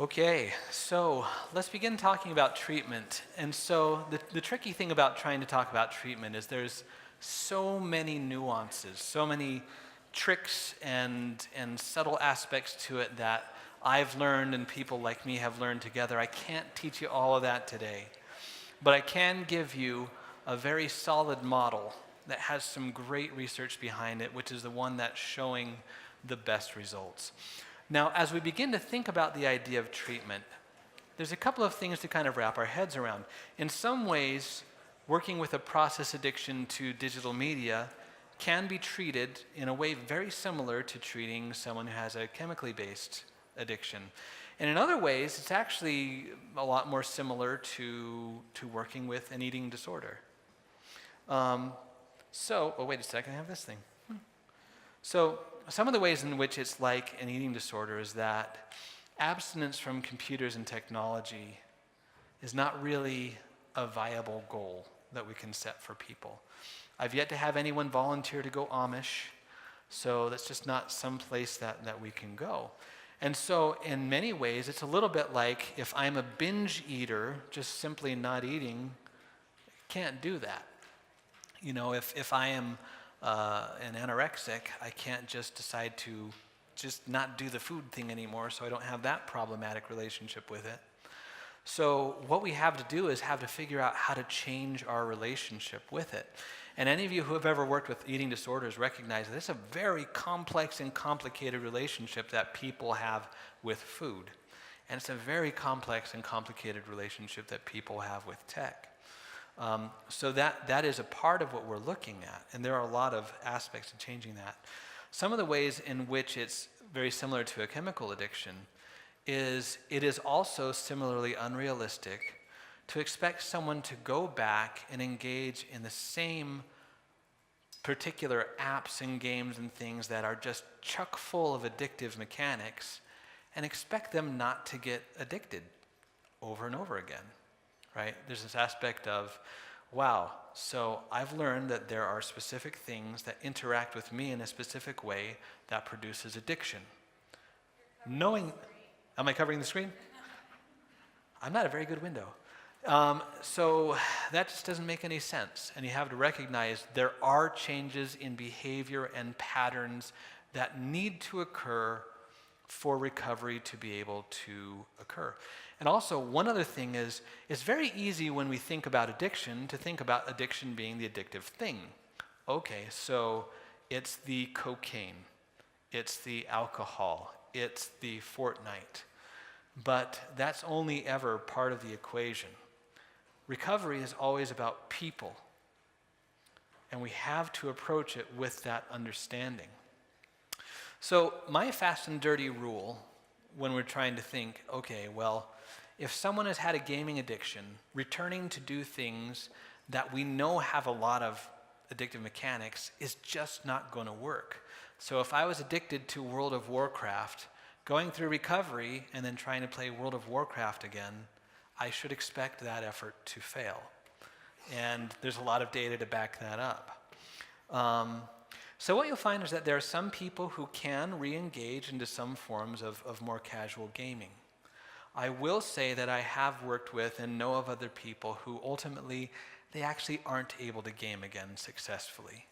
Okay, so let's begin talking about treatment. And so the tricky thing about trying to talk about treatment is there's so many nuances, so many tricks and subtle aspects to it that I've learned and people like me have learned together. I can't teach you all of that today, but I can give you a very solid model that has some great research behind it, which is the one that's showing the best results. Now, as we begin to think about the idea of treatment, there's a couple of things to kind of wrap our heads around. In some ways, working with a process addiction to digital media can be treated in a way very similar to treating someone who has a chemically based addiction. And in other ways, it's actually a lot more similar to working with an eating disorder. Oh, wait a second, I have this thing. So some of the ways in which it's like an eating disorder is that abstinence from computers and technology is not really a viable goal that we can set for people. I've yet to have anyone volunteer to go Amish, so that's just not some place that we can go. And so in many ways, it's a little bit like if I'm a binge eater, just simply not eating, can't do that. You know, if I am an anorexic, I can't just decide to just not do the food thing anymore, so I don't have that problematic relationship with it. So what we have to do is have to figure out how to change our relationship with it. And any of you who have ever worked with eating disorders recognize that it's a very complex and complicated relationship that people have with food. And it's a very complex and complicated relationship that people have with tech. So that is a part of what we're looking at, and there are a lot of aspects of changing that. Some of the ways in which it's very similar to a chemical addiction is it is also similarly unrealistic to expect someone to go back and engage in the same particular apps and games and things that are just chock full of addictive mechanics and expect them not to get addicted over and over again. Right? There's this aspect of, wow, so I've learned that there are specific things that interact with me in a specific way that produces addiction. Am I covering the screen? I'm not a very good window. So that just doesn't make any sense. And you have to recognize there are changes in behavior and patterns that need to occur for recovery to be able to occur. And also, one other thing is, it's very easy when we think about addiction to think about addiction being the addictive thing. Okay, so it's the cocaine, it's the alcohol, it's the Fortnite. But that's only ever part of the equation. Recovery is always about people. And we have to approach it with that understanding. So my fast and dirty rule when we're trying to think, okay, well, if someone has had a gaming addiction, returning to do things that we know have a lot of addictive mechanics is just not going to work. So if I was addicted to World of Warcraft, going through recovery and then trying to play World of Warcraft again, I should expect that effort to fail. And there's a lot of data to back that up. So what you'll find is that there are some people who can re-engage into some forms of more casual gaming. I will say that I have worked with and know of other people who ultimately, they actually aren't able to game again successfully.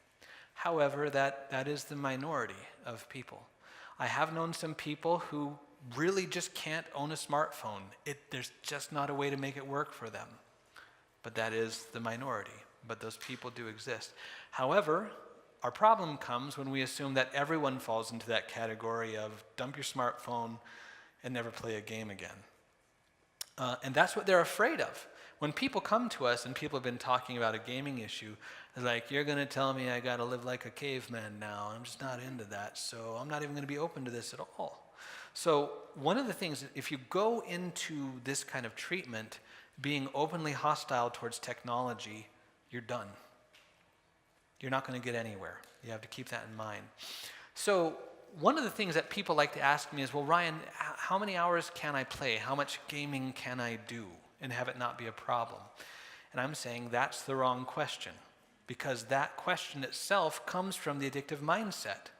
However, that is the minority of people. I have known some people who really just can't own a smartphone. There's just not a way to make it work for them. But that is the minority. But those people do exist. However, our problem comes when we assume that everyone falls into that category of dump your smartphone and never play a game again. And that's what they're afraid of. When people come to us and people have been talking about a gaming issue, they're like, you're going to tell me I got to live like a caveman now. I'm just not into that, so I'm not even going to be open to this at all. So one of the things, if you go into this kind of treatment being openly hostile towards technology, you're done. You're not going to get anywhere. You have to keep that in mind. So one of the things that people like to ask me is, well, Ryan, how many hours can I play? How much gaming can I do and have it not be a problem? And I'm saying that's the wrong question, because that question itself comes from the addictive mindset.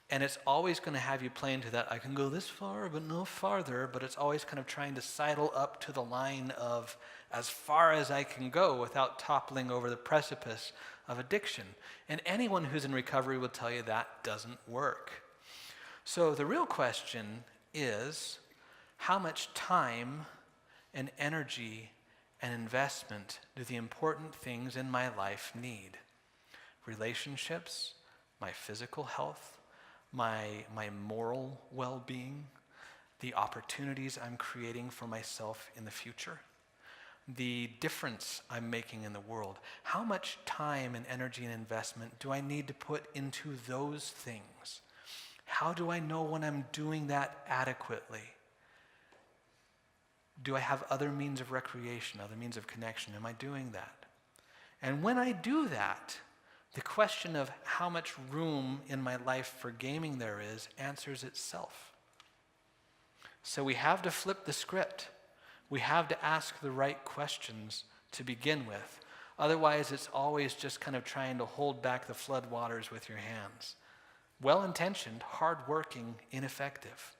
And it's always going to have you play into that, I can go this far, but no farther, but it's always kind of trying to sidle up to the line of as far as I can go without toppling over the precipice of addiction. And anyone who's in recovery will tell you that doesn't work. So the real question is, how much time and energy and investment do the important things in my life need? Relationships, my physical health, my moral well-being, the opportunities I'm creating for myself in the future, the difference I'm making in the world. How much time and energy and investment do I need to put into those things? How do I know when I'm doing that adequately? Do I have other means of recreation, other means of connection? Am I doing that? And when I do that, the question of how much room in my life for gaming there is answers itself. So we have to flip the script. We have to ask the right questions to begin with. Otherwise, it's always just kind of trying to hold back the floodwaters with your hands. Well-intentioned, hard-working, ineffective.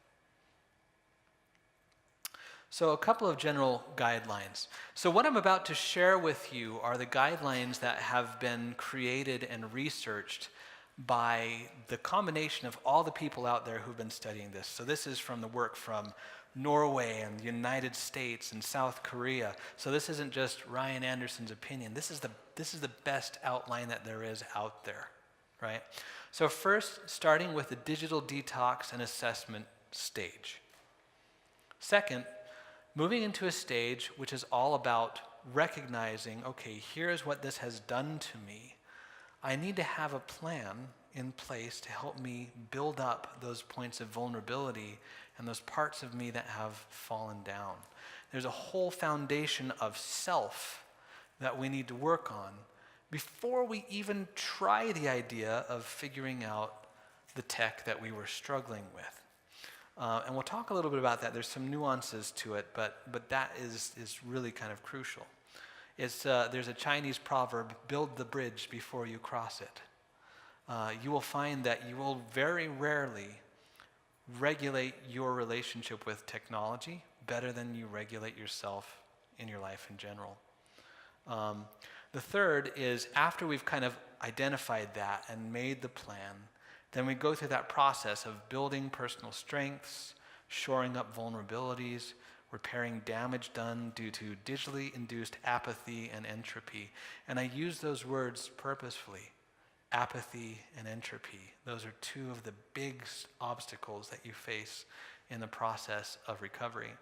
So a couple of general guidelines. So what I'm about to share with you are the guidelines that have been created and researched by the combination of all the people out there who've been studying this. So this is from the work from Norway and the United States and South Korea. So this isn't just Ryan Anderson's opinion. This is the best outline that there is out there, right? So first, starting with the digital detox and assessment stage. Second, moving into a stage which is all about recognizing, okay, here's what this has done to me. I need to have a plan in place to help me build up those points of vulnerability and those parts of me that have fallen down. There's a whole foundation of self that we need to work on before we even try the idea of figuring out the tech that we were struggling with. And we'll talk a little bit about that. There's some nuances to it, but that is really kind of crucial. There's a Chinese proverb, build the bridge before you cross it. You will find that you will very rarely regulate your relationship with technology better than you regulate yourself in your life in general. The third is, after we've kind of identified that and made the plan, then we go through that process of building personal strengths, shoring up vulnerabilities, repairing damage done due to digitally induced apathy and entropy. And I use those words purposefully, apathy and entropy. Those are two of the big obstacles that you face in the process of recovery.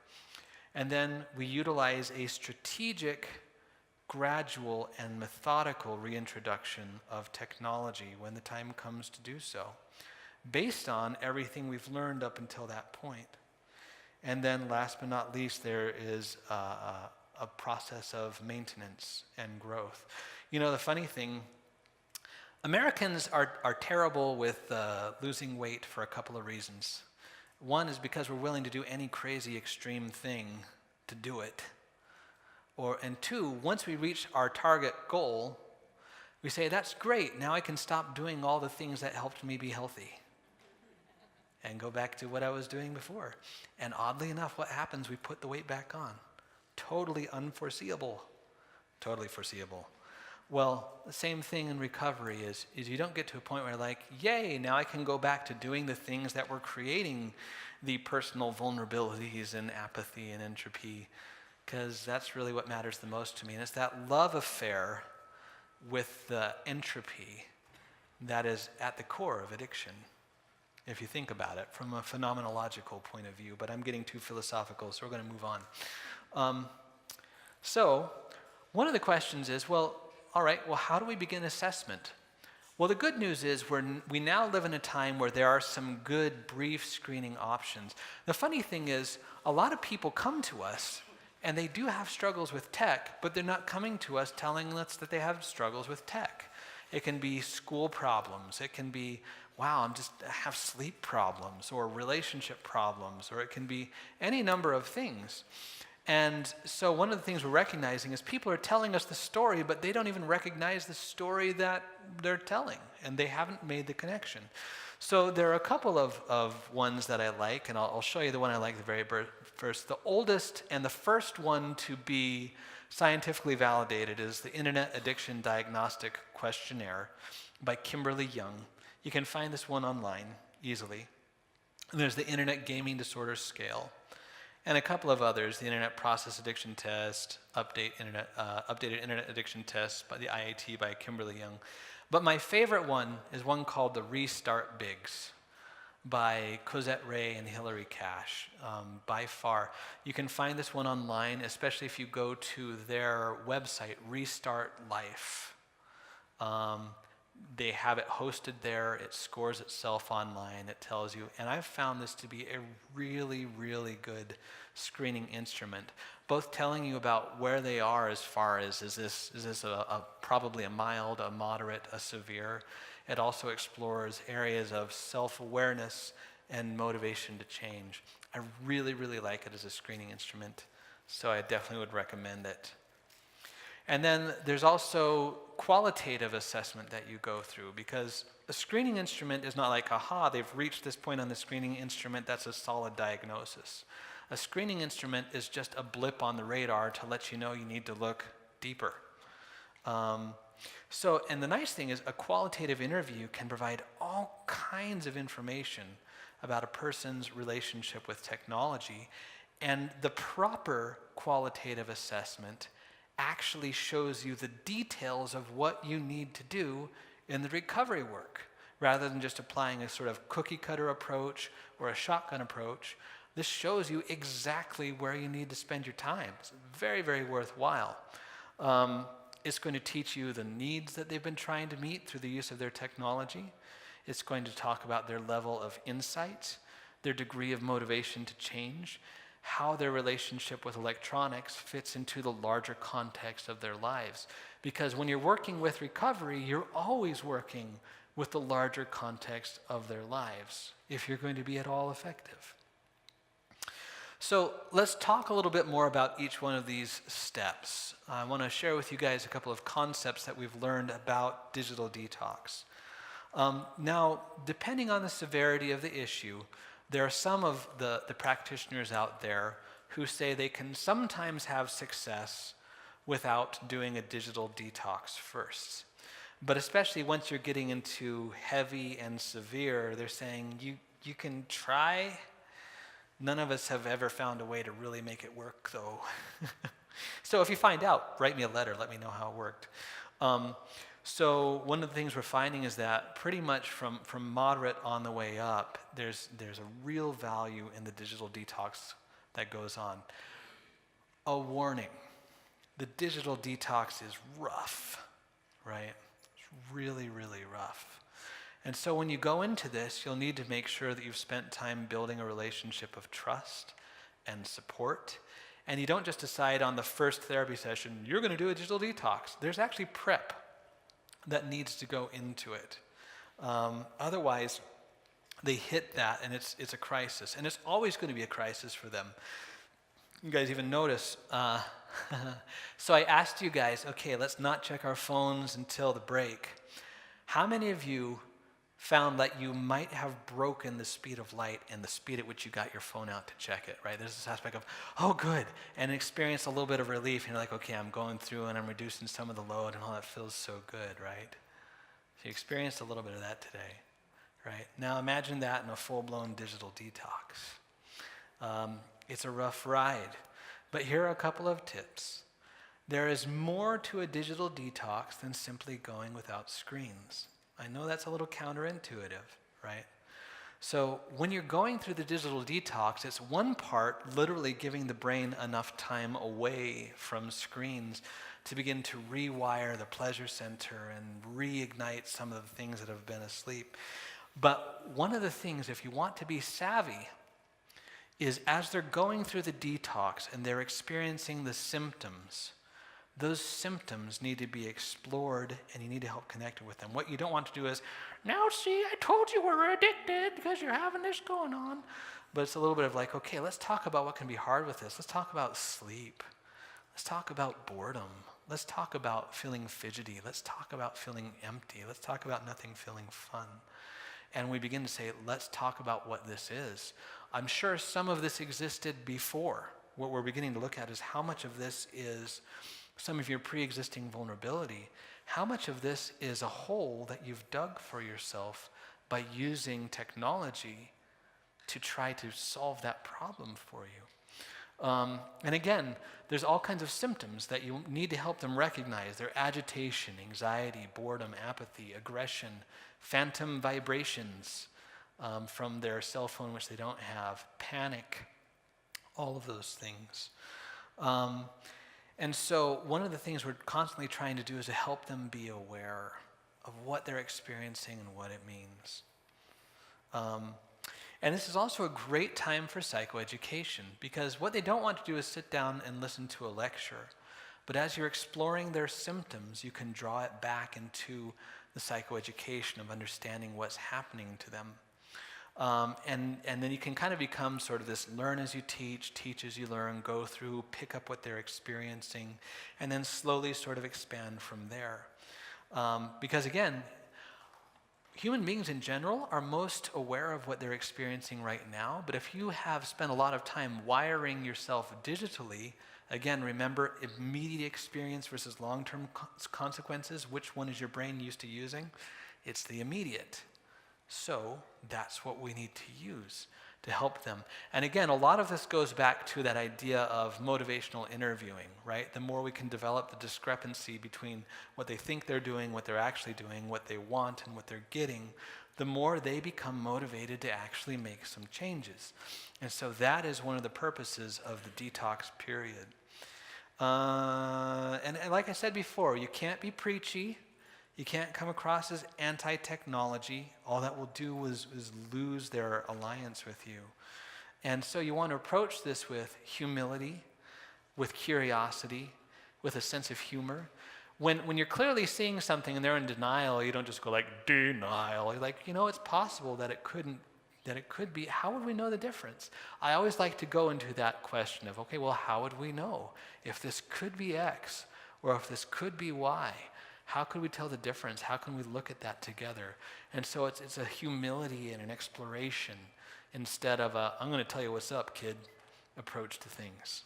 And then we utilize a strategic, gradual, and methodical reintroduction of technology when the time comes to do so, based on everything we've learned up until that point. And then last but not least, there is a process of maintenance and growth. You know, the funny thing, Americans are terrible with losing weight for a couple of reasons. One is because we're willing to do any crazy extreme thing to do it. And two, once we reach our target goal, we say, that's great, now I can stop doing all the things that helped me be healthy and go back to what I was doing before. And oddly enough, what happens? We put the weight back on. Totally unforeseeable. Totally foreseeable. Well, the same thing in recovery is you don't get to a point where you're like, yay, now I can go back to doing the things that were creating the personal vulnerabilities and apathy and entropy, because that's really what matters the most to me. And it's that love affair with the entropy that is at the core of addiction, if you think about it from a phenomenological point of view. But I'm getting too philosophical, so we're going to move on. So one of the questions is, well, all right, well, how do we begin assessment? Well, the good news is we now live in a time where there are some good brief screening options. The funny thing is, a lot of people come to us and they do have struggles with tech, but they're not coming to us telling us that they have struggles with tech. It can be school problems. It can be, wow, I have sleep problems or relationship problems, or it can be any number of things. And so one of the things we're recognizing is people are telling us the story, but they don't even recognize the story that they're telling, and they haven't made the connection. So there are a couple of ones that I like, and I'll show you the one I like the very first. The oldest and the first one to be scientifically validated is the Internet Addiction Diagnostic Questionnaire by Kimberly Young. You can find this one online easily. And there's the Internet Gaming Disorder Scale, and a couple of others, the Internet Process Addiction Test, Updated Internet Addiction Test by the IAT by Kimberly Young. But my favorite one is one called the Restart Biggs by Cosette Ray and Hilary Cash, by far. You can find this one online, especially if you go to their website, Restart Life. They have it hosted there. It scores itself online. It tells you. And I've found this to be a really, really good screening instrument, both telling you about where they are as far as is this probably a mild, a moderate, a severe. It also explores areas of self-awareness and motivation to change. I really, really like it as a screening instrument, so I definitely would recommend it. And then there's also qualitative assessment that you go through, because a screening instrument is not like, aha, they've reached this point on the screening instrument, that's a solid diagnosis. A screening instrument is just a blip on the radar to let you know you need to look deeper. And the nice thing is a qualitative interview can provide all kinds of information about a person's relationship with technology, and the proper qualitative assessment actually shows you the details of what you need to do in the recovery work, rather than just applying a sort of cookie cutter approach or a shotgun approach. This shows you exactly where you need to spend your time. It's very, very worthwhile. It's going to teach you the needs that they've been trying to meet through the use of their technology. It's going to talk about their level of insight, their degree of motivation to change, how their relationship with electronics fits into the larger context of their lives. Because when you're working with recovery, you're always working with the larger context of their lives, if you're going to be at all effective. So let's talk a little bit more about each one of these steps. I want to share with you guys a couple of concepts that we've learned about digital detox. Now, depending on the severity of the issue, there are some of the practitioners out there who say they can sometimes have success without doing a digital detox first. But especially once you're getting into heavy and severe, they're saying you can try. None of us have ever found a way to really make it work, though. So if you find out, write me a letter, let me know how it worked. So one of the things we're finding is that pretty much from moderate on the way up, there's a real value in the digital detox that goes on. A warning, the digital detox is rough, right? It's really, really rough. And so when you go into this, you'll need to make sure that you've spent time building a relationship of trust and support. And you don't just decide on the first therapy session, you're going to do a digital detox. There's actually prep that needs to go into it. Otherwise, they hit that and it's a crisis. And it's always going to be a crisis for them. You guys even notice, so I asked you guys, okay, let's not check our phones until the break. How many of you found that you might have broken the speed of light and the speed at which you got your phone out to check it, right? There's this aspect of, oh, good, and experience a little bit of relief. And you're like, okay, I'm going through and I'm reducing some of the load and all that feels so good, right? So you experienced a little bit of that today, right? Now imagine that in a full-blown digital detox. It's a rough ride, but here are a couple of tips. There is more to a digital detox than simply going without screens. I know that's a little counterintuitive, right? So when you're going through the digital detox, it's one part literally giving the brain enough time away from screens to begin to rewire the pleasure center and reignite some of the things that have been asleep. But one of the things, if you want to be savvy, is as they're going through the detox and they're experiencing the symptoms, those symptoms need to be explored and you need to help connect with them. What you don't want to do is, now see, I told you we're addicted because you're having this going on. But it's a little bit of like, okay, let's talk about what can be hard with this. Let's talk about sleep. Let's talk about boredom. Let's talk about feeling fidgety. Let's talk about feeling empty. Let's talk about nothing feeling fun. and we begin to say, let's talk about what this is. I'm sure some of this existed before. What we're beginning to look at is how much of this is some of your pre-existing vulnerability. How much of this is a hole that you've dug for yourself by using technology to try to solve that problem for you? And again, there's all kinds of symptoms that you need to help them recognize. Their agitation, anxiety, boredom, apathy, aggression, phantom vibrations from their cell phone, which they don't have, panic, all of those things. And so one of the things we're constantly trying to do is to help them be aware of what they're experiencing and what it means. And this is also a great time for psychoeducation, because what they don't want to do is sit down and listen to a lecture. But as you're exploring their symptoms, you can draw it back into the psychoeducation of understanding what's happening to them. And then you can kind of become sort of this learn as you teach as you learn, go through, pick up what they're experiencing, and then slowly sort of expand from there. Because again, human beings in general are most aware of what they're experiencing right now, but if you have spent a lot of time wiring yourself digitally, again, remember immediate experience versus long-term consequences. Which one is your brain used to using? It's the immediate. So that's what we need to use to help them. And again, a lot of this goes back to that idea of motivational interviewing, right? The more we can develop the discrepancy between what they think they're doing, what they're actually doing, what they want and what they're getting, the more they become motivated to actually make some changes. And so that is one of the purposes of the detox period. And like I said before, you can't be preachy. You can't come across as anti-technology. All that will do is lose their alliance with you. And so you want to approach this with humility, with curiosity, with a sense of humor. When you're clearly seeing something and they're in denial, you don't just go like, denial. You're like, it's possible that it could be. How would we know the difference? I always like to go into that question of, okay, well, how would we know if this could be X or if this could be Y? How could we tell the difference? How can we look at that together? And so it's a humility and an exploration instead of a, I'm going to tell you what's up, kid, approach to things.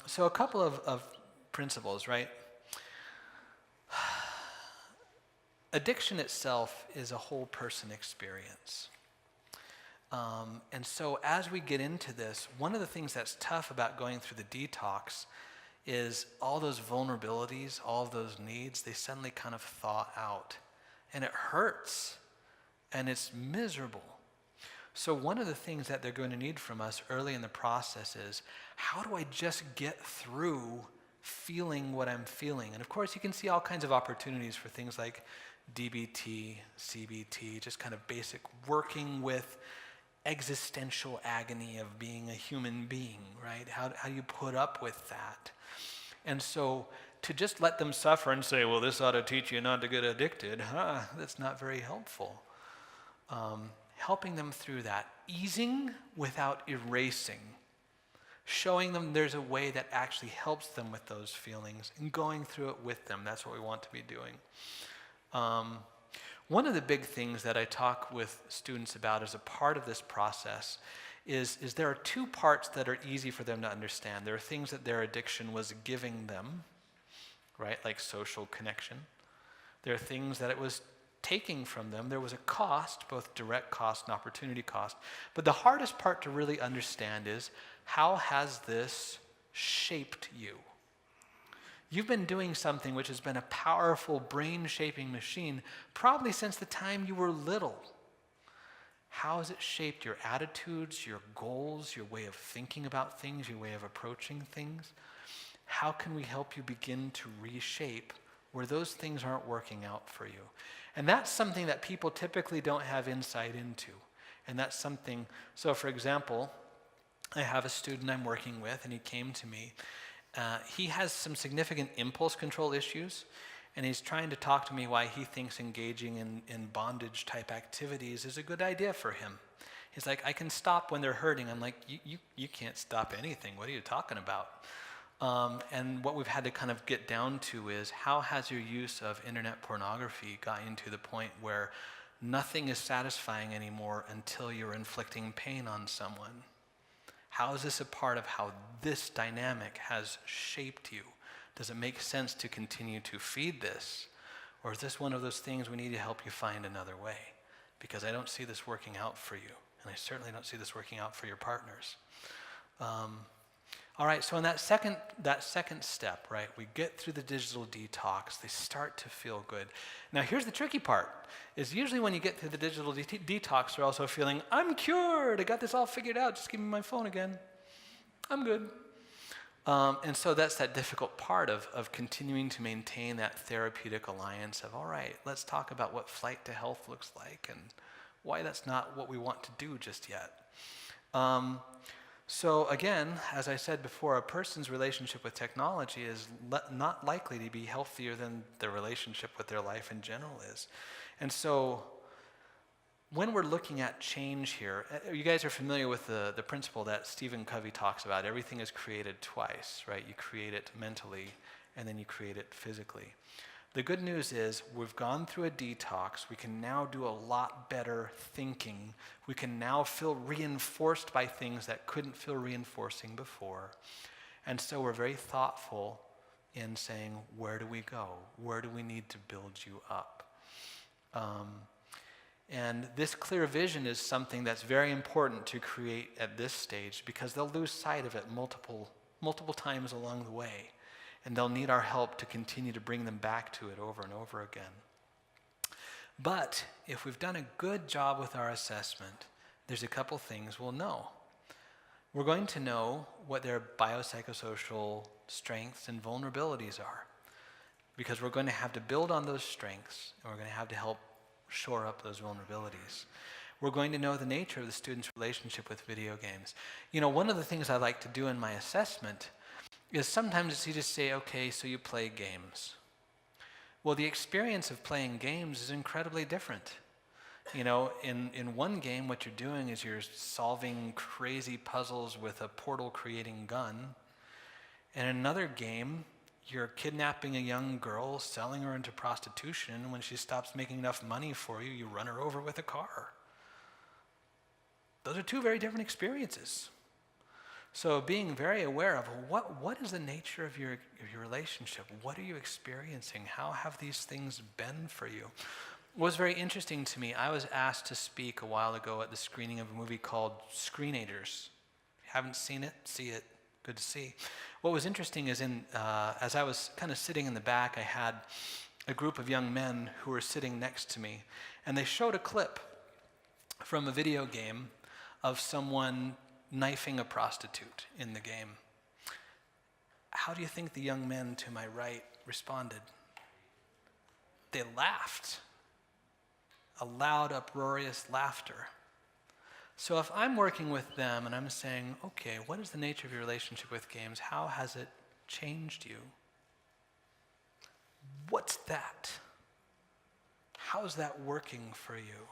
So a couple of principles, right? Addiction itself is a whole person experience. And so as we get into this, one of the things that's tough about going through the detox is all those vulnerabilities, all of those needs, they suddenly kind of thaw out. And it hurts. And it's miserable. So one of the things that they're going to need from us early in the process is, how do I just get through feeling what I'm feeling? And of course, you can see all kinds of opportunities for things like DBT, CBT, just kind of basic working with existential agony of being a human being, right? How do you put up with that? And so to just let them suffer and say, well, this ought to teach you not to get addicted, that's not very helpful. Helping them through that, easing without erasing, showing them there's a way that actually helps them with those feelings and going through it with them. That's what we want to be doing. One of the big things that I talk with students about as a part of this process is there are two parts that are easy for them to understand. There are things that their addiction was giving them, right, like social connection. There are things that it was taking from them. There was a cost, both direct cost and opportunity cost. But the hardest part to really understand is, how has this shaped you? You've been doing something which has been a powerful brain-shaping machine probably since the time you were little. How has it shaped your attitudes, your goals, your way of thinking about things, your way of approaching things? How can we help you begin to reshape where those things aren't working out for you? And that's something that people typically don't have insight into. And that's something, so for example, I have a student I'm working with, and he came to me. He has some significant impulse control issues, and he's trying to talk to me why he thinks engaging in bondage type activities is a good idea for him. He's like, I can stop when they're hurting. I'm like, you can't stop anything. What are you talking about? And what we've had to kind of get down to is, how has your use of internet pornography gotten to the point where nothing is satisfying anymore until you're inflicting pain on someone? How is this a part of how this dynamic has shaped you? Does it make sense to continue to feed this? Or is this one of those things we need to help you find another way? Because I don't see this working out for you, and I certainly don't see this working out for your partners. All right, so in that second step, right, we get through the digital detox. They start to feel good. Now, here's the tricky part, is usually when you get through the digital detox, you're also feeling, I'm cured, I got this all figured out, just give me my phone again. I'm good. And so that's that difficult part of continuing to maintain that therapeutic alliance of, all right, let's talk about what flight to health looks like and why that's not what we want to do just yet. So again, as I said before, a person's relationship with technology is not likely to be healthier than their relationship with their life in general is. And so when we're looking at change here, you guys are familiar with the principle that Stephen Covey talks about. Everything is created twice, right? You create it mentally, and then you create it physically. The good news is we've gone through a detox. We can now do a lot better thinking. We can now feel reinforced by things that couldn't feel reinforcing before. And so we're very thoughtful in saying, where do we go? Where do we need to build you up? And this clear vision is something that's very important to create at this stage, because they'll lose sight of it multiple times along the way. And they'll need our help to continue to bring them back to it over and over again. But if we've done a good job with our assessment, there's a couple things we'll know. We're going to know what their biopsychosocial strengths and vulnerabilities are, because we're going to have to build on those strengths, and we're going to have to help shore up those vulnerabilities. We're going to know the nature of the student's relationship with video games. You know, one of the things I like to do in my assessment is sometimes you just say, okay, so you play games. Well, the experience of playing games is incredibly different. You know, in one game, what you're doing is you're solving crazy puzzles with a portal-creating gun. And in another game, you're kidnapping a young girl, selling her into prostitution, and when she stops making enough money for you, you run her over with a car. Those are two very different experiences. So being very aware of what is the nature of your relationship? What are you experiencing? How have these things been for you? What was very interesting to me, I was asked to speak a while ago at the screening of a movie called Screenagers. If you haven't seen it, see it. Good to see. What was interesting is as I was kind of sitting in the back, I had a group of young men who were sitting next to me, and they showed a clip from a video game of someone knifing a prostitute in the game. How do you think the young men to my right responded? They laughed. A loud, uproarious laughter. So if I'm working with them and I'm saying, okay, what is the nature of your relationship with games? How has it changed you? What's that? How is that working for you?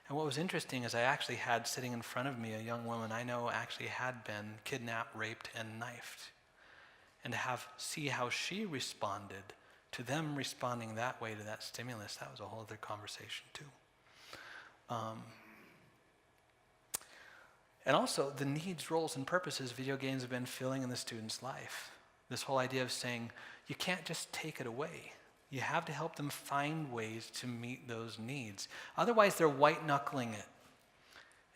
And what was interesting is I actually had sitting in front of me a young woman I know actually had been kidnapped, raped, and knifed. And to see how she responded to them responding that way to that stimulus, that was a whole other conversation too. And also the needs, roles, and purposes video games have been filling in the student's life. This whole idea of saying, you can't just take it away. You have to help them find ways to meet those needs. Otherwise, they're white-knuckling it.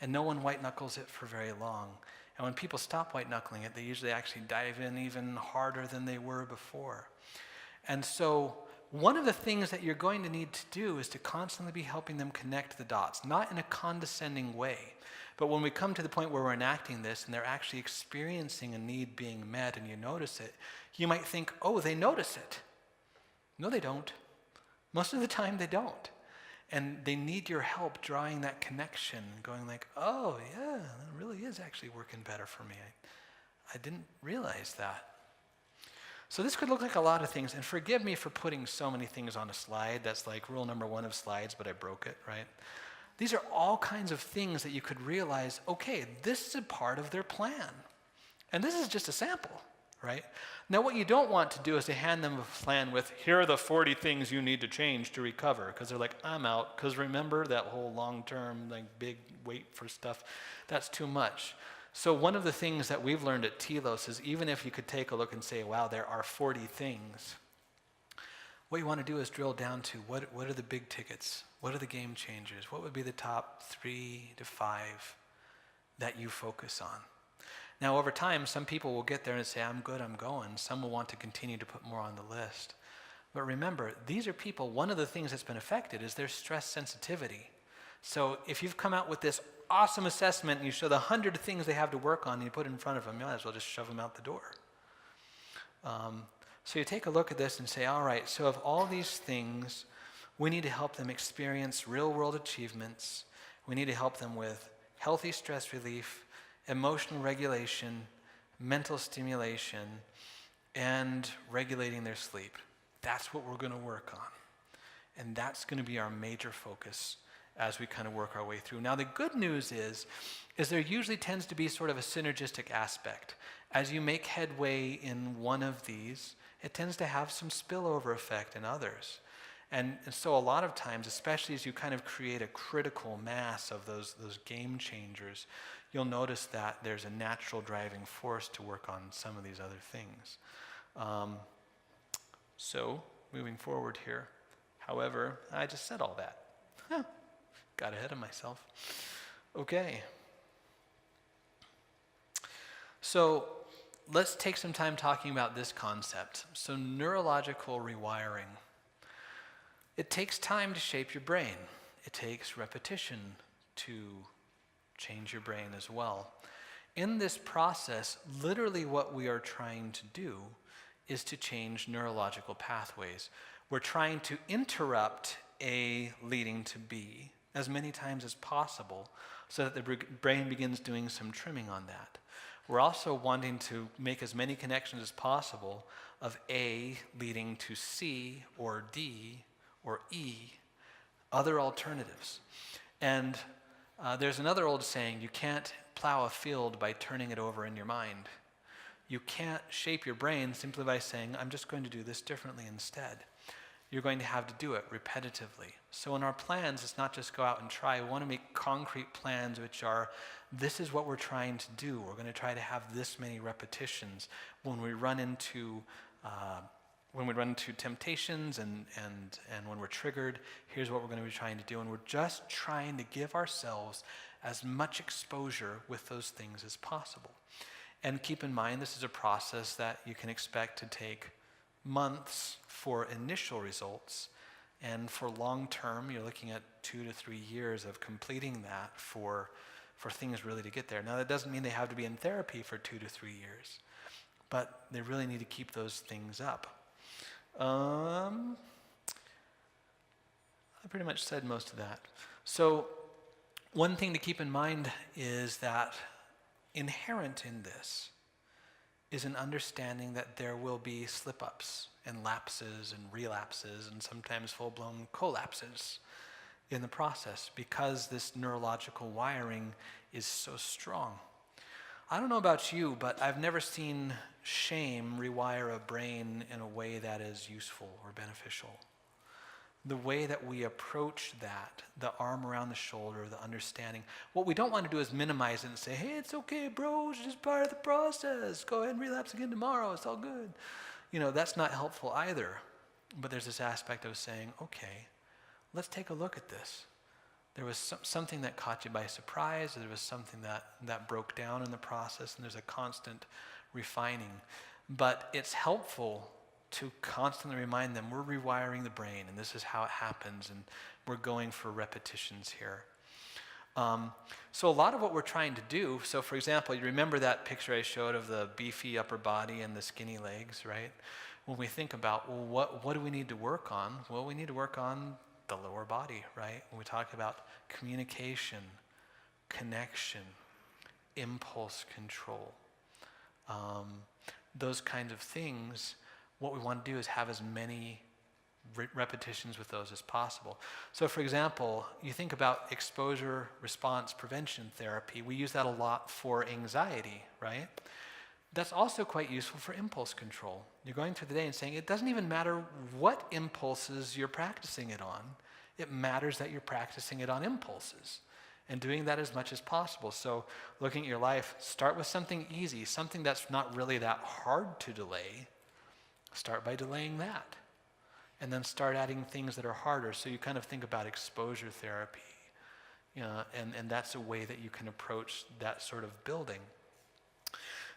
And no one white-knuckles it for very long. And when people stop white-knuckling it, they usually actually dive in even harder than they were before. And so one of the things that you're going to need to do is to constantly be helping them connect the dots, not in a condescending way. But when we come to the point where we're enacting this and they're actually experiencing a need being met and you notice it, you might think, oh, they notice it. No, they don't. Most of the time they don't. And they need your help drawing that connection, going like, oh, yeah, that really is actually working better for me. I didn't realize that. So this could look like a lot of things, and forgive me for putting so many things on a slide. That's like rule number 1 of slides, but I broke it, right? These are all kinds of things that you could realize, okay, this is a part of their plan. And this is just a sample. right? Now, what you don't want to do is to hand them a plan with, here are the 40 things you need to change to recover, because they're like, I'm out, because remember that whole long-term, like big wait for stuff, that's too much. So one of the things that we've learned at Telos is even if you could take a look and say, wow, there are 40 things, what you want to do is drill down to what are the big tickets? What are the game changers? What would be the top 3 to 5 that you focus on? Now, over time, some people will get there and say, I'm good, I'm going. Some will want to continue to put more on the list. But remember, these are people, one of the things that's been affected is their stress sensitivity. So if you've come out with this awesome assessment and you show the 100 things they have to work on and you put it in front of them, you might as well just shove them out the door. So you take a look at this and say, all right, so of all these things, we need to help them experience real-world achievements. We need to help them with healthy stress relief, emotional regulation, mental stimulation, and regulating their sleep. That's what we're going to work on. And that's going to be our major focus as we kind of work our way through. Now, the good news is there usually tends to be sort of a synergistic aspect. As you make headway in one of these, it tends to have some spillover effect in others. And so a lot of times, especially as you kind of create a critical mass of those game changers, you'll notice that there's a natural driving force to work on some of these other things. So moving forward here, however, I just said all that. Got ahead of myself. Okay. So let's take some time talking about this concept. So neurological rewiring. It takes time to shape your brain. It takes repetition to change your brain as well. In this process, literally what we are trying to do is to change neurological pathways. We're trying to interrupt A leading to B as many times as possible so that the brain begins doing some trimming on that. We're also wanting to make as many connections as possible of A leading to C or D or E, other alternatives. And there's another old saying, you can't plow a field by turning it over in your mind. You can't shape your brain simply by saying, I'm just going to do this differently instead. You're going to have to do it repetitively. So in our plans, it's not just go out and try. We want to make concrete plans which are, this is what we're trying to do. We're going to try to have this many repetitions. When we run into temptations and when we're triggered, here's what we're going to be trying to do. And we're just trying to give ourselves as much exposure with those things as possible. And keep in mind, this is a process that you can expect to take months for initial results. And for long term, you're looking at 2 to 3 years of completing that for things really to get there. Now, that doesn't mean they have to be in therapy for 2 to 3 years, but they really need to keep those things up. I pretty much said most of that. So one thing to keep in mind is that inherent in this is an understanding that there will be slip-ups and lapses and relapses and sometimes full-blown collapses in the process because this neurological wiring is so strong. I don't know about you, but I've never seen shame rewire a brain in a way that is useful or beneficial. The way that we approach that, the arm around the shoulder, the understanding, what we don't want to do is minimize it and say, hey, it's okay, bro, it's just part of the process. Go ahead and relapse again tomorrow, it's all good. You know, that's not helpful either. But there's this aspect of saying, okay, let's take a look at this. There was something that caught you by surprise, there was something that broke down in the process, and there's a constant refining. But it's helpful to constantly remind them we're rewiring the brain and this is how it happens and we're going for repetitions here. So a lot of what we're trying to do, so for example, you remember that picture I showed of the beefy upper body and the skinny legs, right? When we think about, well, what do we need to work on? Well, we need to work on the lower body, right? When we talk about communication, connection, impulse control, those kinds of things, what we want to do is have as many repetitions with those as possible. So for example, you think about exposure response prevention therapy. We use that a lot for anxiety, right? That's also quite useful for impulse control. You're going through the day and saying, it doesn't even matter what impulses you're practicing it on. It matters that you're practicing it on impulses and doing that as much as possible. So looking at your life, start with something easy, something that's not really that hard to delay. Start by delaying that. And then start adding things that are harder. So you kind of think about exposure therapy. And that's a way that you can approach that sort of building.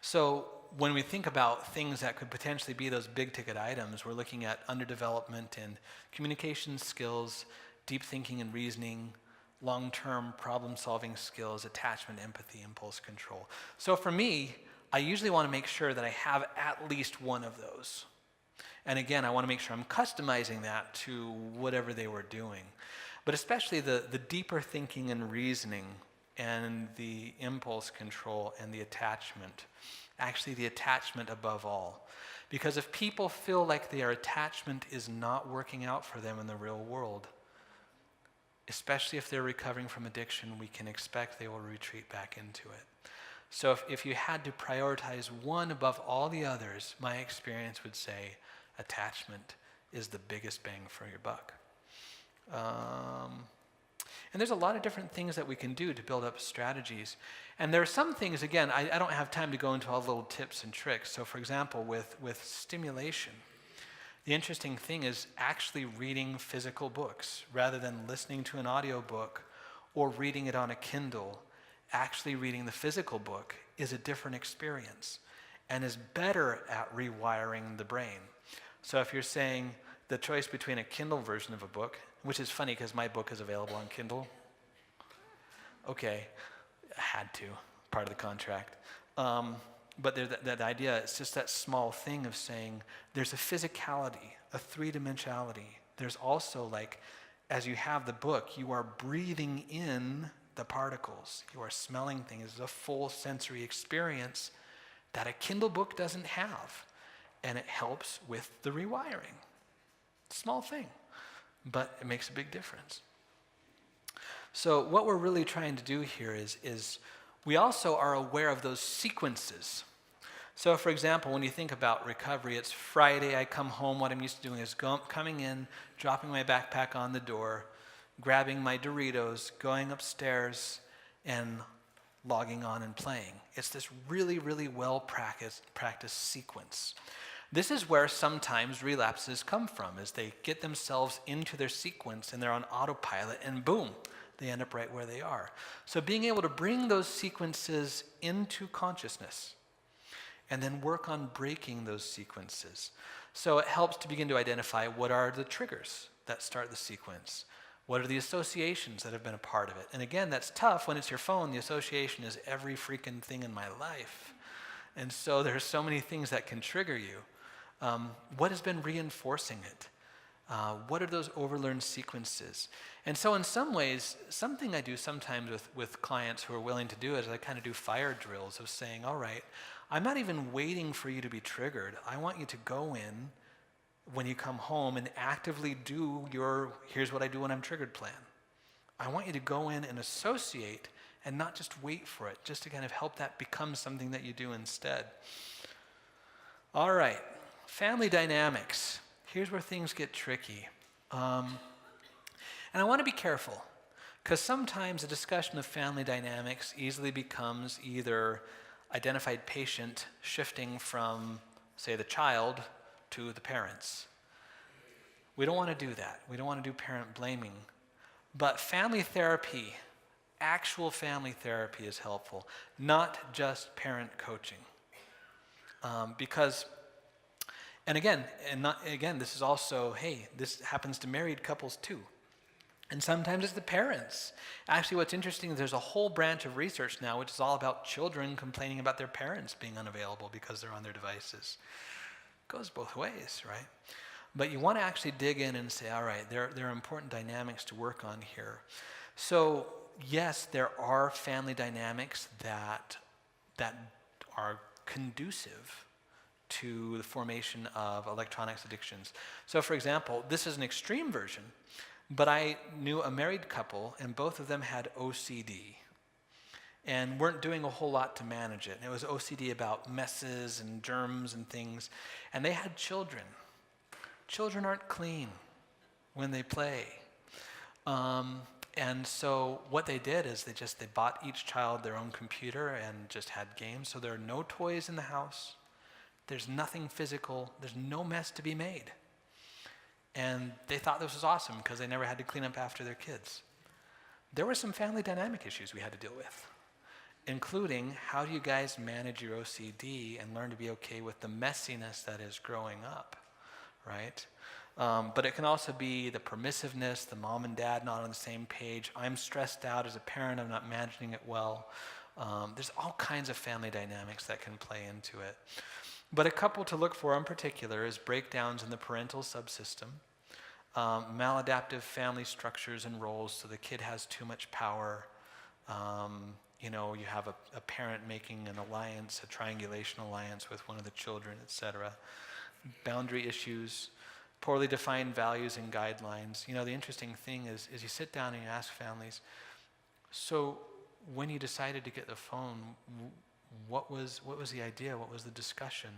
So when we think about things that could potentially be those big ticket items, we're looking at underdevelopment in communication skills, deep thinking and reasoning, long-term problem-solving skills, attachment, empathy, impulse control. So for me, I usually want to make sure that I have at least one of those. And again, I want to make sure I'm customizing that to whatever they were doing. But especially the deeper thinking and reasoning and the impulse control and the attachment. Actually, the attachment above all. Because if people feel like their attachment is not working out for them in the real world, especially if they're recovering from addiction, we can expect they will retreat back into it. So if you had to prioritize one above all the others, my experience would say attachment is the biggest bang for your buck. And there's a lot of different things that we can do to build up strategies. And there are some things, again, I don't have time to go into all the little tips and tricks. So for example, with stimulation, the interesting thing is actually reading physical books rather than listening to an audiobook or reading it on a Kindle. Actually reading the physical book is a different experience and is better at rewiring the brain. So if you're saying the choice between a Kindle version of a book, which is funny because my book is available on Kindle. Okay, I had to, part of the contract. But there's that idea, it's just that small thing of saying there's a physicality, a three-dimensionality. There's also like, as you have the book, you are breathing in the particles. You are smelling things. It's a full sensory experience that a Kindle book doesn't have. And it helps with the rewiring. Small thing, but it makes a big difference. So what we're really trying to do here is we also are aware of those sequences. So for example, when you think about recovery, it's Friday, I come home, what I'm used to doing is coming in, dropping my backpack on the door, grabbing my Doritos, going upstairs, and logging on and playing. It's this really, really well-practiced sequence. This is where sometimes relapses come from, is they get themselves into their sequence and they're on autopilot and boom, they end up right where they are. So being able to bring those sequences into consciousness and then work on breaking those sequences. So it helps to begin to identify what are the triggers that start the sequence. What are the associations that have been a part of it? And again, that's tough when it's your phone. The association is every freaking thing in my life. And so there's so many things that can trigger you. What has been reinforcing it? What are those overlearned sequences? And so in some ways, something I do sometimes with clients who are willing to do it is I kind of do fire drills of saying, all right, I'm not even waiting for you to be triggered. I want you to go in when you come home and actively do your, here's what I do when I'm triggered plan. I want you to go in and associate and not just wait for it, just to kind of help that become something that you do instead. All right. Family dynamics. Here's where things get tricky. And I want to be careful, because sometimes a discussion of family dynamics easily becomes either identified patient shifting from, say, the child to the parents. We don't want to do that. We don't want to do parent blaming. But family therapy, actual family therapy is helpful, not just parent coaching. Because And again, this is also, hey, this happens to married couples too. And sometimes it's the parents. Actually, what's interesting is there's a whole branch of research now which is all about children complaining about their parents being unavailable because they're on their devices. It goes both ways, right? But you want to actually dig in and say, all right, there are important dynamics to work on here. So yes, there are family dynamics that are conducive to the formation of electronics addictions. So for example, this is an extreme version, but I knew a married couple and both of them had OCD. and weren't doing a whole lot to manage it. And it was OCD about messes and germs and things. And they had children. Children aren't clean when they play. And so what they did is they bought each child their own computer and just had games. So there are no toys in the house. There's nothing physical. There's no mess to be made. And they thought this was awesome because they never had to clean up after their kids. There were some family dynamic issues we had to deal with, including how do you guys manage your OCD and learn to be okay with the messiness that is growing up, right? But it can also be the permissiveness, the mom and dad not on the same page. I'm stressed out as a parent, I'm not managing it well. There's all kinds of family dynamics that can play into it. But a couple to look for in particular is breakdowns in the parental subsystem, maladaptive family structures and roles, so the kid has too much power. You have a parent making an alliance, a triangulation alliance with one of the children, etc. Boundary issues, poorly defined values and guidelines. The interesting thing is you sit down and you ask families, so when you decided to get the phone, what was the idea? What was the discussion?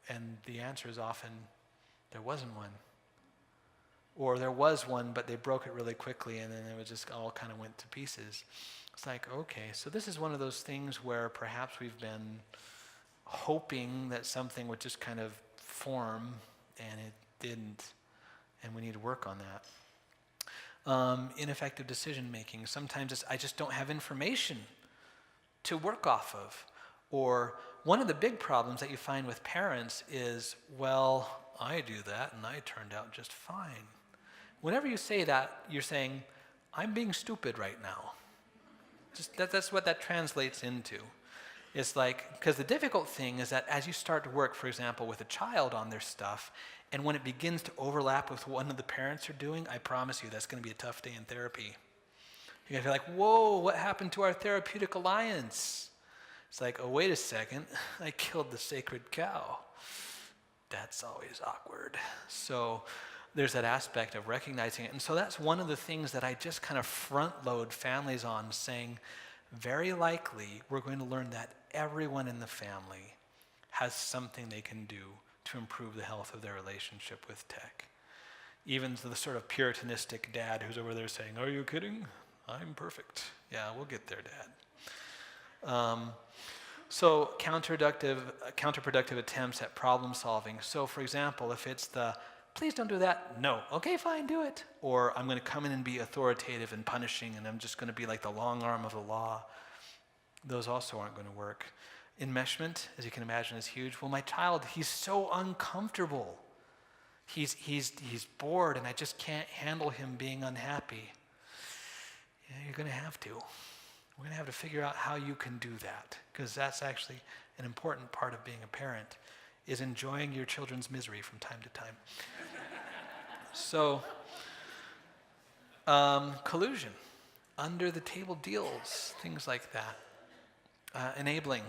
And the answer is often, there wasn't one. Or there was one, but they broke it really quickly, and then it was just all kind of went to pieces. It's like, okay, so this is one of those things where perhaps we've been hoping that something would just kind of form, and it didn't, and we need to work on that. Ineffective decision making. Sometimes it's, I just don't have information to work off of. Or one of the big problems that you find with parents is, well, I do that and I turned out just fine. Whenever you say that, you're saying, I'm being stupid right now. That's what that translates into. It's like, because the difficult thing is that as you start to work, for example, with a child on their stuff, and when it begins to overlap with what one of the parents are doing, I promise you that's going to be a tough day in therapy. You're going to be like, whoa, what happened to our therapeutic alliance? It's like, oh, wait a second, I killed the sacred cow. That's always awkward. So there's that aspect of recognizing it. And so that's one of the things that I just kind of front load families on, saying, very likely we're going to learn that everyone in the family has something they can do to improve the health of their relationship with tech. Even the sort of puritanistic dad who's over there saying, are you kidding? I'm perfect. Yeah, we'll get there, Dad. So counterproductive attempts at problem solving. So for example, if it's the, please don't do that, no, okay, fine, do it. Or I'm going to come in and be authoritative and punishing, and I'm just going to be like the long arm of the law. Those also aren't going to work. Enmeshment, as you can imagine, is huge. Well, my child, he's so uncomfortable. He's bored, and I just can't handle him being unhappy. Yeah, you're going to have to. We're going to have to figure out how you can do that, because that's actually an important part of being a parent, is enjoying your children's misery from time to time. So, collusion, under the table deals, things like that. Enabling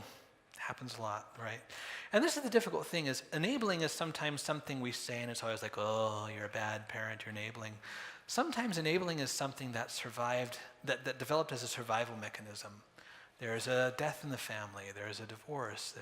happens a lot, right? And this is the difficult thing, is enabling is sometimes something we say, and it's always like, oh, you're a bad parent, you're enabling. Sometimes enabling is something that survived, that developed as a survival mechanism. There's a death in the family, there's a divorce,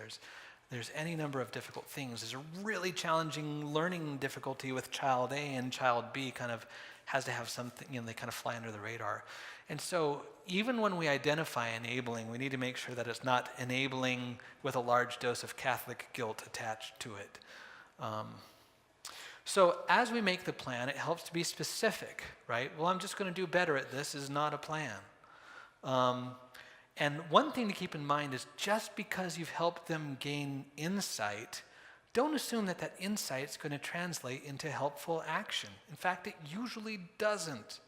there's any number of difficult things. There's a really challenging learning difficulty with child A, and child B kind of has to have something, they kind of fly under the radar. And so even when we identify enabling, we need to make sure that it's not enabling with a large dose of Catholic guilt attached to it. So as we make the plan, it helps to be specific, right? Well, I'm just going to do better at this is not a plan. And one thing to keep in mind is just because you've helped them gain insight, don't assume that that insight is going to translate into helpful action. In fact, it usually doesn't.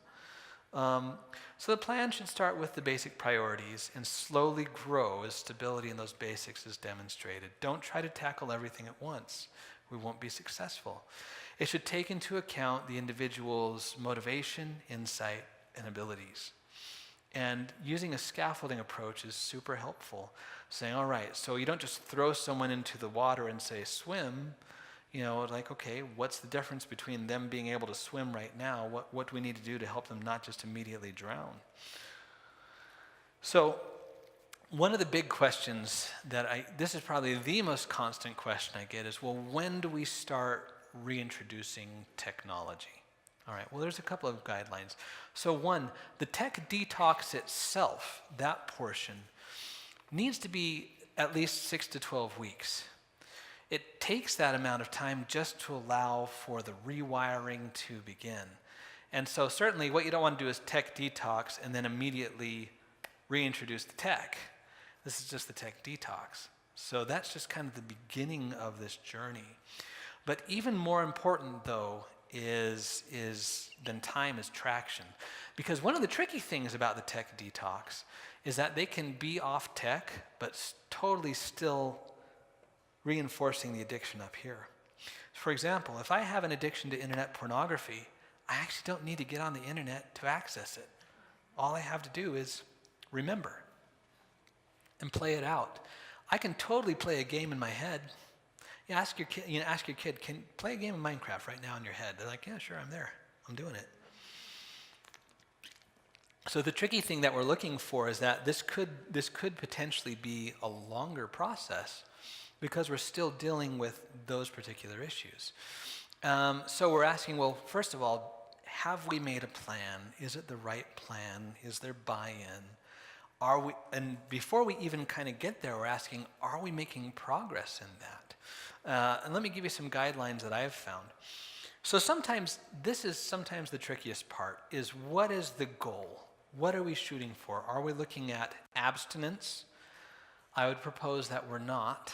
So the plan should start with the basic priorities and slowly grow as stability in those basics is demonstrated. Don't try to tackle everything at once. We won't be successful. It should take into account the individual's motivation, insight, and abilities. And using a scaffolding approach is super helpful. Saying, all right, so you don't just throw someone into the water and say, swim. Like, okay, what's the difference between them being able to swim right now? What do we need to do to help them not just immediately drown? So One of the big questions this is probably the most constant question I get is, well, when do we start reintroducing technology? All right, well, there's a couple of guidelines. So one, the tech detox itself, that portion, needs to be at least 6 to 12 weeks. It takes that amount of time just to allow for the rewiring to begin. And so certainly what you don't want to do is tech detox and then immediately reintroduce the tech. This is just the tech detox. So that's just kind of the beginning of this journey. But even more important, though, than time is traction. Because one of the tricky things about the tech detox is that they can be off tech, but totally still reinforcing the addiction up here. For example, if I have an addiction to internet pornography, I actually don't need to get on the internet to access it. All I have to do is remember and play it out. I can totally play a game in my head. You ask your kid, can play a game of Minecraft right now in your head? They're like, yeah, sure, I'm there. I'm doing it. So the tricky thing that we're looking for is that this could potentially be a longer process because we're still dealing with those particular issues. So we're asking, well, first of all, have we made a plan? Is it the right plan? Is there buy-in? And before we even kind of get there, we're asking, are we making progress in that? And let me give you some guidelines that I've found. So this is sometimes the trickiest part, is what is the goal? What are we shooting for? Are we looking at abstinence? I would propose that we're not.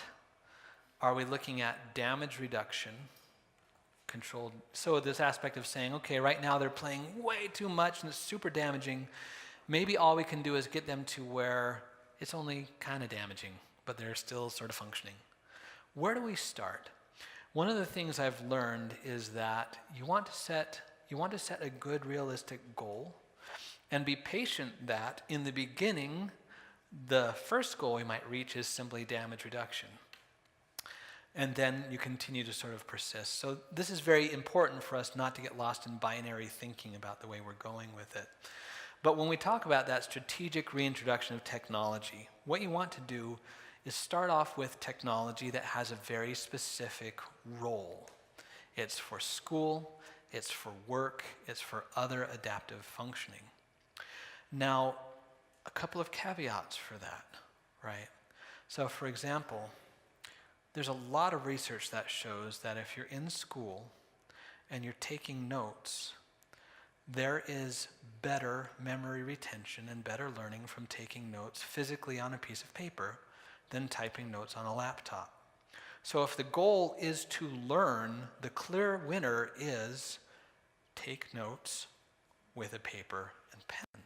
Are we looking at damage reduction? Controlled. So this aspect of saying, okay, right now they're playing way too much and it's super damaging. Maybe all we can do is get them to where it's only kind of damaging, but they're still sort of functioning. Where do we start? One of the things I've learned is that you want to set a good, realistic goal and be patient that in the beginning, the first goal we might reach is simply damage reduction. And then you continue to sort of persist. So this is very important for us not to get lost in binary thinking about the way we're going with it. But when we talk about that strategic reintroduction of technology, what you want to do is start off with technology that has a very specific role. It's for school, it's for work, it's for other adaptive functioning. Now, a couple of caveats for that, right? So for example, there's a lot of research that shows that if you're in school and you're taking notes, there is better memory retention and better learning from taking notes physically on a piece of paper than typing notes on a laptop. So if the goal is to learn, the clear winner is take notes with a paper and pen.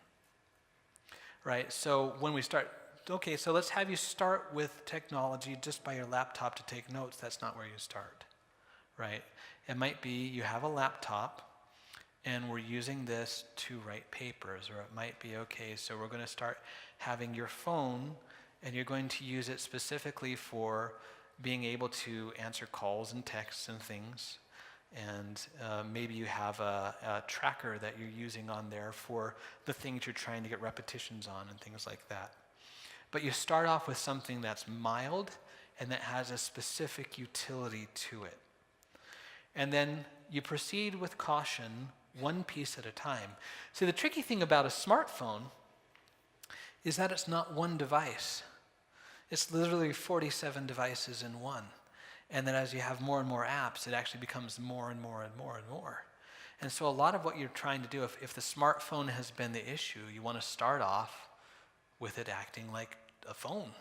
Right? So when we start, okay, so let's have you start with technology just by your laptop to take notes. That's not where you start, right? It might be you have a laptop and we're using this to write papers, or it might be, okay, so we're going to start having your phone and you're going to use it specifically for being able to answer calls and texts and things. And maybe you have a tracker that you're using on there for the things you're trying to get repetitions on and things like that. But you start off with something that's mild and that has a specific utility to it. And then you proceed with caution, one piece at a time. See, the tricky thing about a smartphone is that it's not one device. It's literally 47 devices in one. And then as you have more and more apps, it actually becomes more and more and more and more. And so a lot of what you're trying to do, if the smartphone has been the issue, you want to start off with it acting like a phone.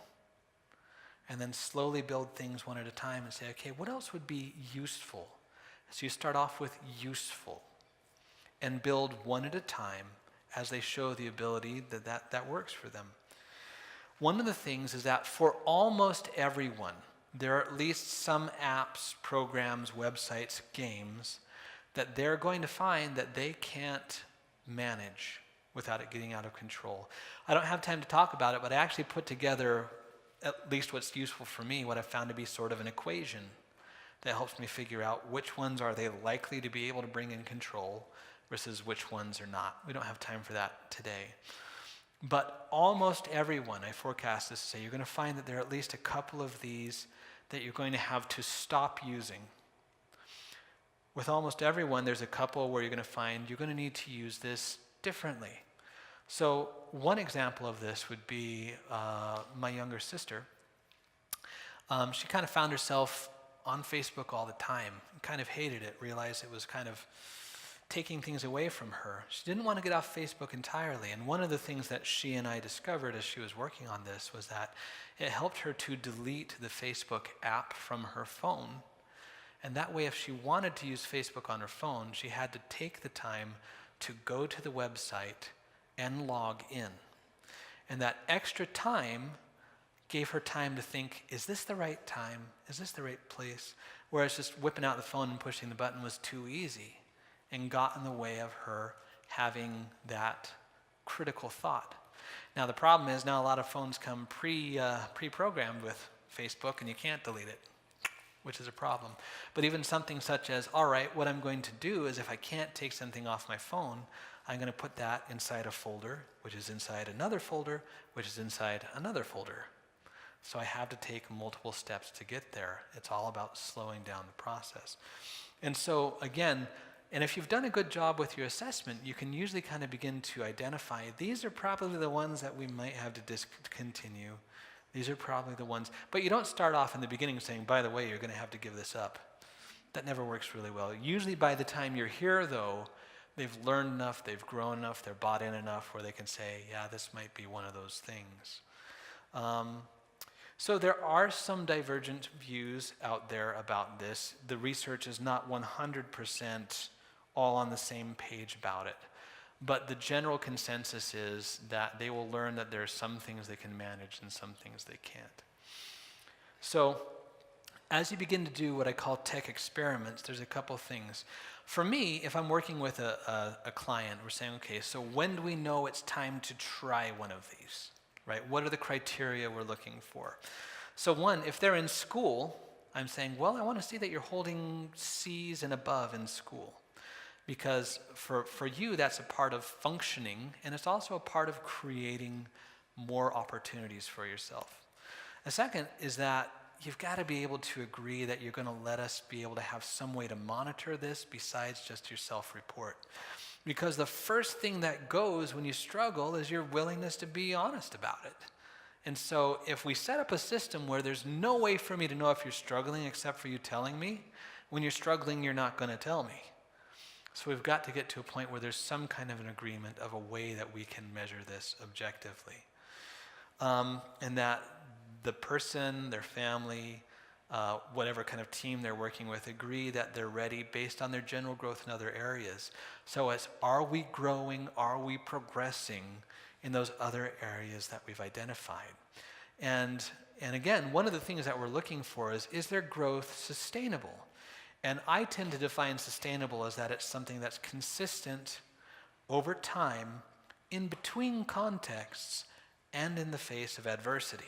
And then slowly build things one at a time and say, okay, what else would be useful? So you start off with useful and build one at a time as they show the ability that works for them. One of the things is that for almost everyone, there are at least some apps, programs, websites, games that they're going to find that they can't manage without it getting out of control. I don't have time to talk about it, but I actually put together, at least what's useful for me, what I found to be sort of an equation that helps me figure out which ones are they likely to be able to bring in control versus which ones are not. We don't have time for that today. But almost everyone, I forecast this to say, you're going to find that there are at least a couple of these that you're going to have to stop using. With almost everyone, there's a couple where you're going to find you're going to need to use this differently. So one example of this would be my younger sister. She kind of found herself on Facebook all the time, and kind of hated it, realized it was kind of taking things away from her. She didn't want to get off Facebook entirely, and one of the things that she and I discovered as she was working on this was that it helped her to delete the Facebook app from her phone. And that way, if she wanted to use Facebook on her phone, she had to take the time to go to the website and log in. And that extra time gave her time to think, is this the right time? Is this the right place? Whereas just whipping out the phone and pushing the button was too easy and got in the way of her having that critical thought. Now the problem is now a lot of phones come pre-programmed with Facebook and you can't delete it, which is a problem. But even something such as, all right, what I'm going to do is if I can't take something off my phone, I'm going to put that inside a folder, which is inside another folder, which is inside another folder. So I have to take multiple steps to get there. It's all about slowing down the process. And so again, and if you've done a good job with your assessment, you can usually kind of begin to identify, these are probably the ones that we might have to discontinue. These are probably the ones, but you don't start off in the beginning saying, by the way, you're going to have to give this up. That never works really well. Usually by the time you're here, though, they've learned enough, they've grown enough, they're bought in enough where they can say, yeah, this might be one of those things. So there are some divergent views out there about this. The research is not 100% all on the same page about it. But the general consensus is that they will learn that there are some things they can manage and some things they can't. So as you begin to do what I call tech experiments, there's a couple things. For me, if I'm working with a client, we're saying, okay, so when do we know it's time to try one of these, right? What are the criteria we're looking for? So one, if they're in school, I'm saying, well, I want to see that you're holding C's and above in school. Because for you, that's a part of functioning, and it's also a part of creating more opportunities for yourself. The second is that you've got to be able to agree that you're going to let us be able to have some way to monitor this besides just your self-report. Because the first thing that goes when you struggle is your willingness to be honest about it. And so if we set up a system where there's no way for me to know if you're struggling except for you telling me, when you're struggling, you're not going to tell me. So we've got to get to a point where there's some kind of an agreement of a way that we can measure this objectively. And that the person, their family, whatever kind of team they're working with, agree that they're ready based on their general growth in other areas. So it's, are we growing? Are we progressing in those other areas that we've identified? And again, one of the things that we're looking for is their growth sustainable? And I tend to define sustainable as that it's something that's consistent over time, in between contexts, and in the face of adversity.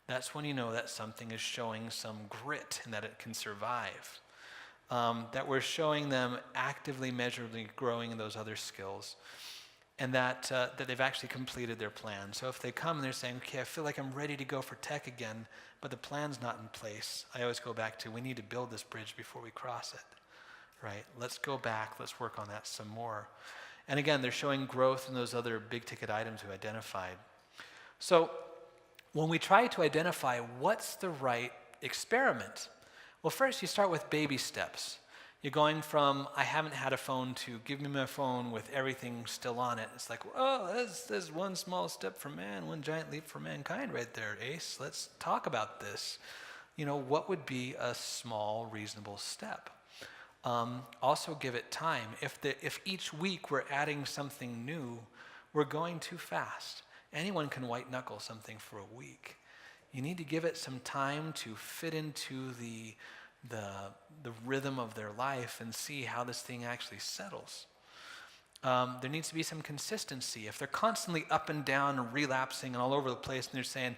That's when you know that something is showing some grit and that it can survive. That we're showing them actively, measurably growing in those other skills. And that they've actually completed their plan. So if they come and they're saying, okay, I feel like I'm ready to go for tech again, but the plan's not in place, I always go back to, we need to build this bridge before we cross it, right? Let's go back, let's work on that some more. And again, they're showing growth in those other big ticket items we identified. So when we try to identify what's the right experiment, well, first you start with baby steps. You're going from, I haven't had a phone, to give me my phone with everything still on it. It's like, oh, there's one small step for man, one giant leap for mankind right there, Ace. Let's talk about this. You know, what would be a small, reasonable step? Also give it time. If each week we're adding something new, we're going too fast. Anyone can white knuckle something for a week. You need to give it some time to fit into the rhythm of their life and see how this thing actually settles. There needs to be some consistency. If they're constantly up and down and relapsing and all over the place and they're saying,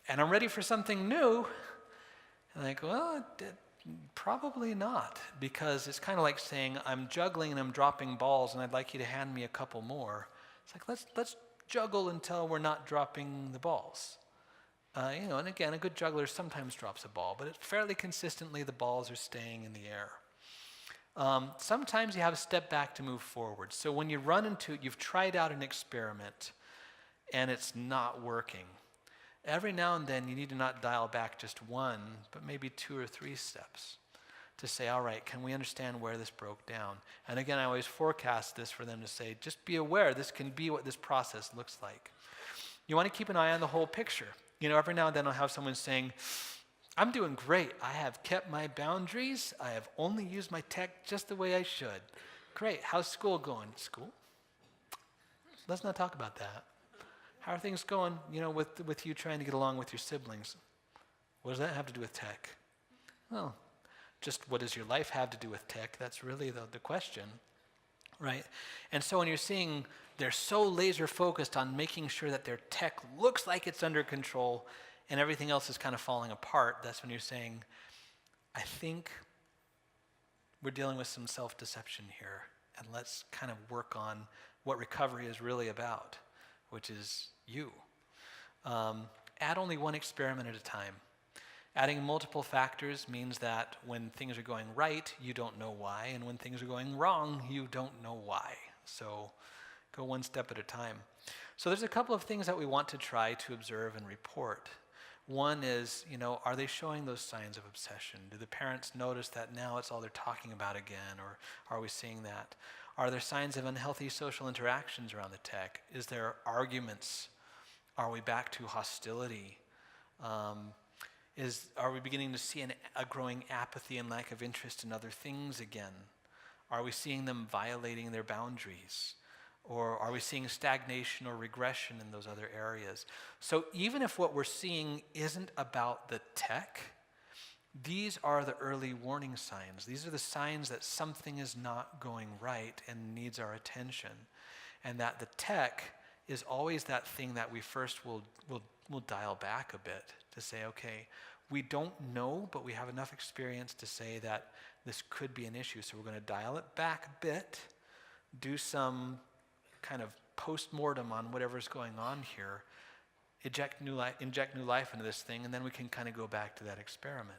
and I'm ready for something new, I'm like, well, probably not, because it's kind of like saying, I'm juggling and I'm dropping balls and I'd like you to hand me a couple more. It's like, let's juggle until we're not dropping the balls. And again, a good juggler sometimes drops a ball, but fairly consistently the balls are staying in the air. Sometimes you have to step back to move forward. So when you run into, you've tried out an experiment and it's not working. Every now and then you need to not dial back just one, but maybe 2 or 3 steps to say, all right, can we understand where this broke down? And again, I always forecast this for them to say, just be aware, this can be what this process looks like. You want to keep an eye on the whole picture. Every now and then I'll have someone saying, I'm doing great. I have kept my boundaries. I have only used my tech just the way I should. Great. How's school going? School? Let's not talk about that. How are things going, with you trying to get along with your siblings? What does that have to do with tech? Well, just what does your life have to do with tech? That's really the question, right? And so when you're seeing they're so laser focused on making sure that their tech looks like it's under control and everything else is kind of falling apart, that's when you're saying, I think we're dealing with some self-deception here, and let's kind of work on what recovery is really about, which is you. Add only one experiment at a time. Adding multiple factors means that when things are going right, you don't know why, and when things are going wrong, you don't know why. So go one step at a time. So there's a couple of things that we want to try to observe and report. One is, are they showing those signs of obsession? Do the parents notice that now it's all they're talking about again, or are we seeing that? Are there signs of unhealthy social interactions around the tech? Is there arguments? Are we back to hostility? Are we beginning to see a growing apathy and lack of interest in other things again? Are we seeing them violating their boundaries? Or are we seeing stagnation or regression in those other areas? So even if what we're seeing isn't about the tech, these are the early warning signs. These are the signs that something is not going right and needs our attention. And that the tech is always that thing that we first will dial back a bit to say, okay, we don't know, but we have enough experience to say that this could be an issue. So we're going to dial it back a bit, do some kind of post-mortem on whatever's going on here, inject new life into this thing, and then we can kind of go back to that experiment.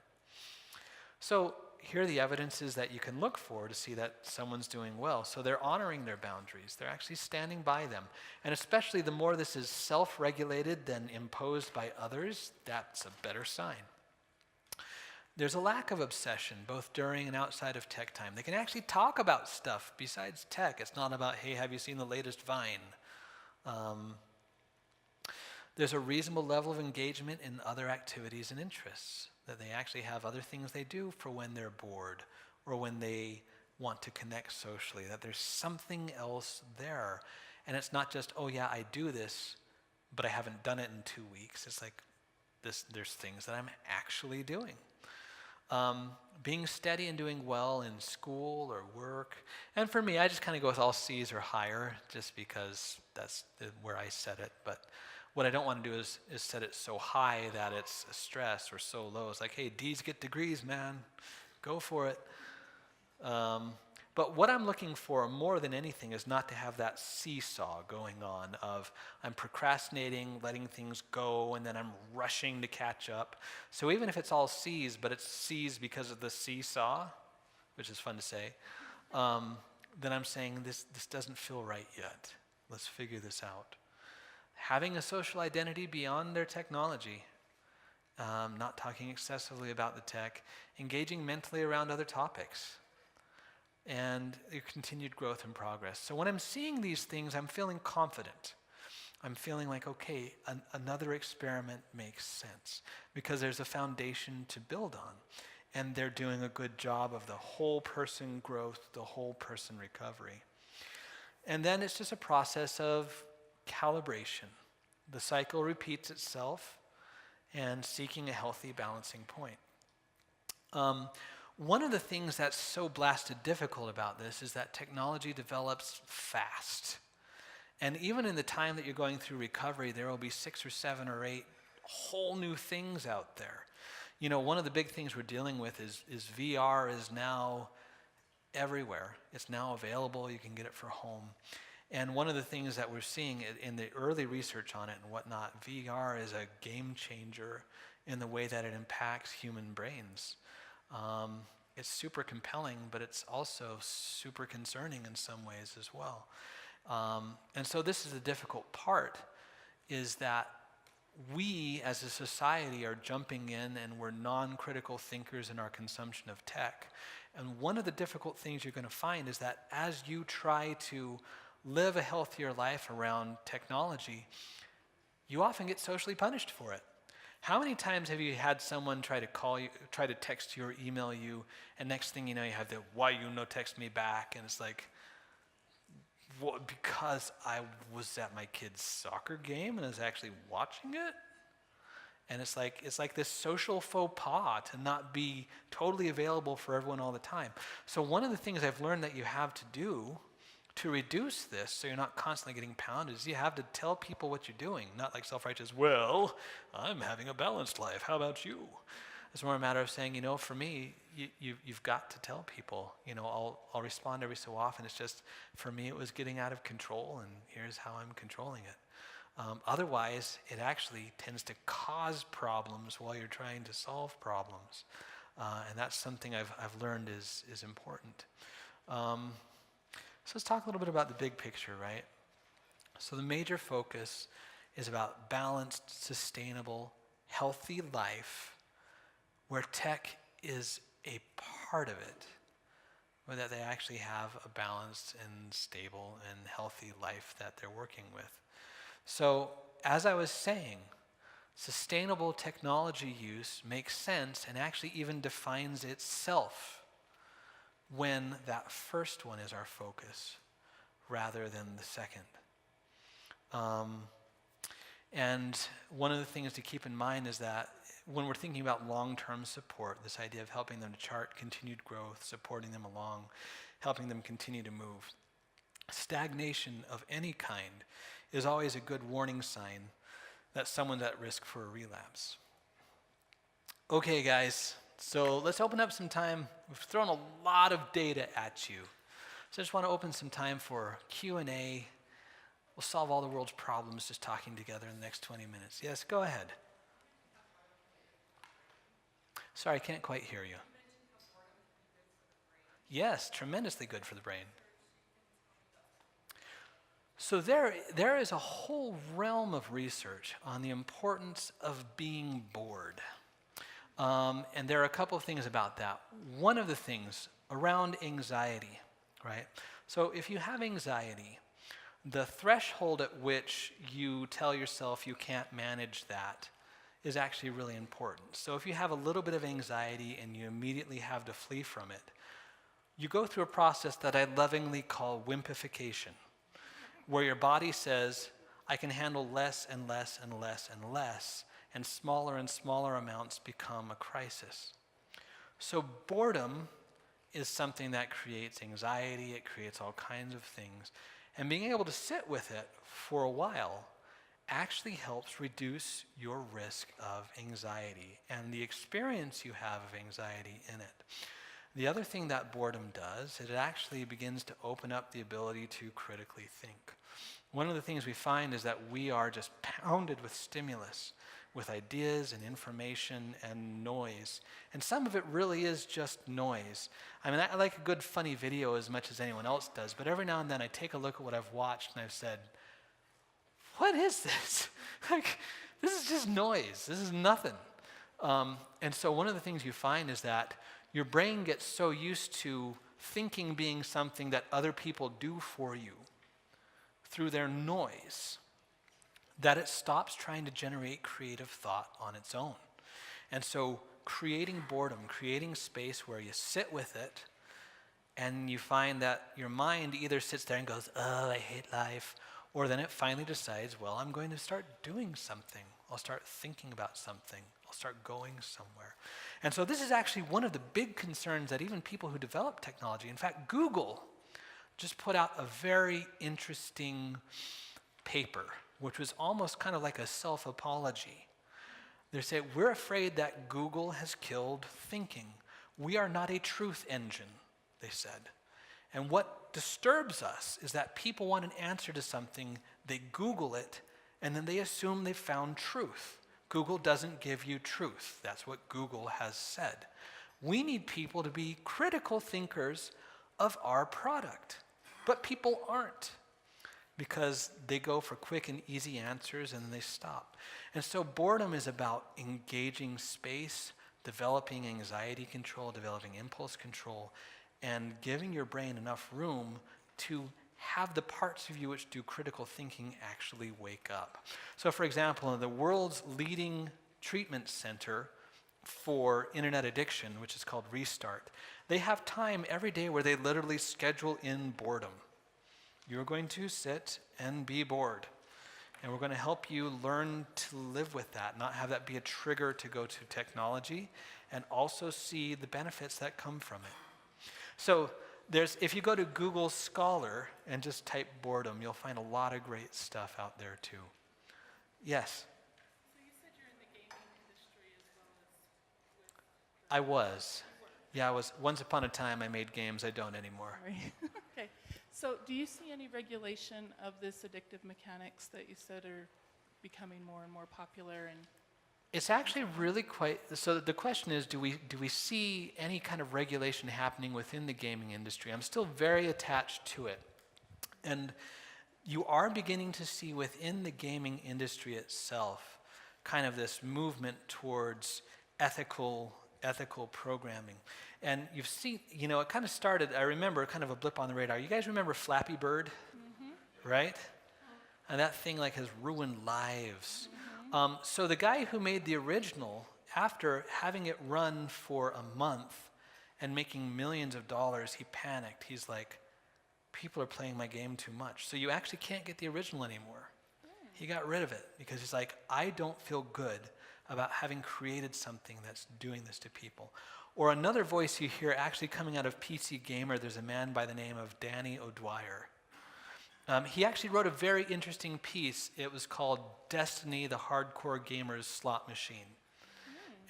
So here are the evidences that you can look for to see that someone's doing well. So they're honoring their boundaries. They're actually standing by them. And especially the more this is self-regulated than imposed by others, that's a better sign. There's a lack of obsession, both during and outside of tech time. They can actually talk about stuff besides tech. It's not about, hey, have you seen the latest Vine? There's a reasonable level of engagement in other activities and interests, that they actually have other things they do for when they're bored or when they want to connect socially, that there's something else there. And it's not just, oh yeah, I do this, but I haven't done it in 2 weeks. It's like, there's things that I'm actually doing. Being steady and doing well in school or work. And for me, I just kind of go with all C's or higher, just because that's where I set it. But what I don't want to do is set it so high that it's a stress, or so low. It's like, hey, D's get degrees, man. Go for it. But what I'm looking for more than anything is not to have that seesaw going on of I'm procrastinating, letting things go, and then I'm rushing to catch up. So even if it's all C's, but it's C's because of the seesaw, which is fun to say, then I'm saying this doesn't feel right yet. Let's figure this out. Having a social identity beyond their technology, not talking excessively about the tech, engaging mentally around other topics, and your continued growth and progress. So when I'm seeing these things, I'm feeling confident. I'm feeling like, okay, another experiment makes sense because there's a foundation to build on. And they're doing a good job of the whole person growth, the whole person recovery. And then it's just a process of calibration. The cycle repeats itself and seeking a healthy balancing point. One of the things that's so blasted difficult about this is that technology develops fast. And even in the time that you're going through recovery, there will be 6 or 7 or 8 whole new things out there. One of the big things we're dealing with is VR is now everywhere. It's now available. You can get it for home. And one of the things that we're seeing in the early research on it and whatnot, VR is a game changer in the way that it impacts human brains. It's super compelling, but it's also super concerning in some ways as well. And so this is the difficult part, is that we as a society are jumping in and we're non-critical thinkers in our consumption of tech. And one of the difficult things you're going to find is that as you try to live a healthier life around technology, you often get socially punished for it. How many times have you had someone try to call you, try to text you or email you, and next thing you know you have the "why you no text me back," and it's like, well, because I was at my kid's soccer game and I was actually watching it? And it's like this social faux pas to not be totally available for everyone all the time. So one of the things I've learned that you have to do to reduce this, so you're not constantly getting pounded, is you have to tell people what you're doing, not like self-righteous, well, I'm having a balanced life, how about you? It's more a matter of saying, for me, you've got to tell people. I'll respond every so often. It's just, for me, it was getting out of control, and here's how I'm controlling it. Otherwise, it actually tends to cause problems while you're trying to solve problems. And that's something I've learned is important. So let's talk a little bit about the big picture, right? So the major focus is about balanced, sustainable, healthy life where tech is a part of it, or that they actually have a balanced and stable and healthy life that they're working with. So as I was saying, sustainable technology use makes sense and actually even defines itself when that first one is our focus rather than the second. And one of the things to keep in mind is that when we're thinking about long-term support, this idea of helping them to chart continued growth, supporting them along, helping them continue to move, stagnation of any kind is always a good warning sign that someone's at risk for a relapse. Okay, guys, so let's open up some time. We've thrown a lot of data at you. So I just want to open some time for Q&A. We'll solve all the world's problems just talking together in the next 20 minutes. Yes, go ahead. Sorry, I can't quite hear you. Yes, tremendously good for the brain. So there is a whole realm of research on the importance of being bored. And there are a couple of things about that. One of the things around anxiety, right? So if you have anxiety, the threshold at which you tell yourself you can't manage that is actually really important. So if you have a little bit of anxiety and you immediately have to flee from it, you go through a process that I lovingly call wimpification, where your body says, I can handle less and less and less and less, and smaller amounts become a crisis. So boredom is something that creates anxiety, it creates all kinds of things, and being able to sit with it for a while actually helps reduce your risk of anxiety and the experience you have of anxiety in it. The other thing that boredom does is it actually begins to open up the ability to critically think. One of the things we find is that we are just pounded with stimulus, with ideas and information and noise. And some of it really is just noise. I mean, I like a good funny video as much as anyone else does, but every now and then I take a look at what I've watched and I've said, what is this? Like, this is just noise. This is nothing. And so one of the things you find is that your brain gets so used to thinking being something that other people do for you through their noise that it stops trying to generate creative thought on its own. And so creating boredom, creating space where you sit with it, and you find that your mind either sits there and goes, oh, I hate life, or then it finally decides, well, I'm going to start doing something. I'll start thinking about something. I'll start going somewhere. And so this is actually one of the big concerns that even people who develop technology, in fact, Google just put out a very interesting paper, which was almost kind of like a self-apology. They say, we're afraid that Google has killed thinking. We are not a truth engine, they said. And what disturbs us is that people want an answer to something, they Google it, and then they assume they've found truth. Google doesn't give you truth. That's what Google has said. We need people to be critical thinkers of our product. But people aren't, because they go for quick and easy answers and then they stop. And so boredom is about engaging space, developing anxiety control, developing impulse control, and giving your brain enough room to have the parts of you which do critical thinking actually wake up. So for example, the world's leading treatment center for internet addiction, which is called Restart, they have time every day where they literally schedule in boredom. You're going to sit and be bored. And we're going to help you learn to live with that, not have that be a trigger to go to technology, and also see the benefits that come from it. So if you go to Google Scholar and just type boredom, you'll find a lot of great stuff out there too. Yes? So you said you're in the gaming industry as well as with... I was. Yeah, I was. Once upon a time I made games. I don't anymore. Sorry. Okay. So do you see any regulation of this addictive mechanics that you said are becoming more and more popular? And it's actually really quite, so the question is, do we see any kind of regulation happening within the gaming industry? I'm still very attached to it. And you are beginning to see within the gaming industry itself kind of this movement towards ethical programming. And you've seen, it kind of started, I remember, kind of a blip on the radar. You guys remember Flappy Bird? Mm-hmm. Right? And that thing has ruined lives. Mm-hmm. So the guy who made the original, after having it run for a month and making millions of dollars, he panicked. He's like, people are playing my game too much. So you actually can't get the original anymore. He got rid of it because he's like, I don't feel good about having created something that's doing this to people. Or another voice you hear actually coming out of PC Gamer, there's a man by the name of Danny O'Dwyer. He actually wrote a very interesting piece. It was called Destiny, the Hardcore Gamer's Slot Machine.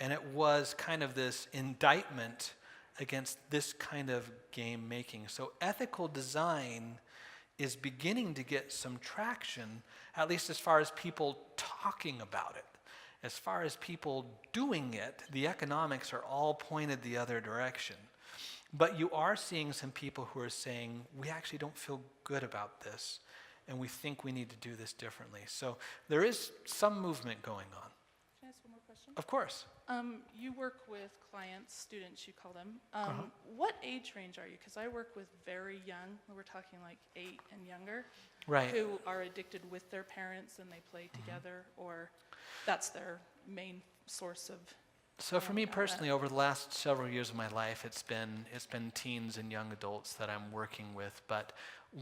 And it was kind of this indictment against this kind of game making. So ethical design is beginning to get some traction, at least as far as people talking about it. As far as people doing it, the economics are all pointed the other direction. But you are seeing some people who are saying, we actually don't feel good about this, and we think we need to do this differently. So there is some movement going on. can I ask one more question? Of course. You work with clients, students you call them. What age range are you? Because I work with very young, we're talking like 8 and younger, Right. who are addicted with their parents and they play together, or that's their main source of... So for me personally, over the last several years of my life, it's been teens and young adults that I'm working with. But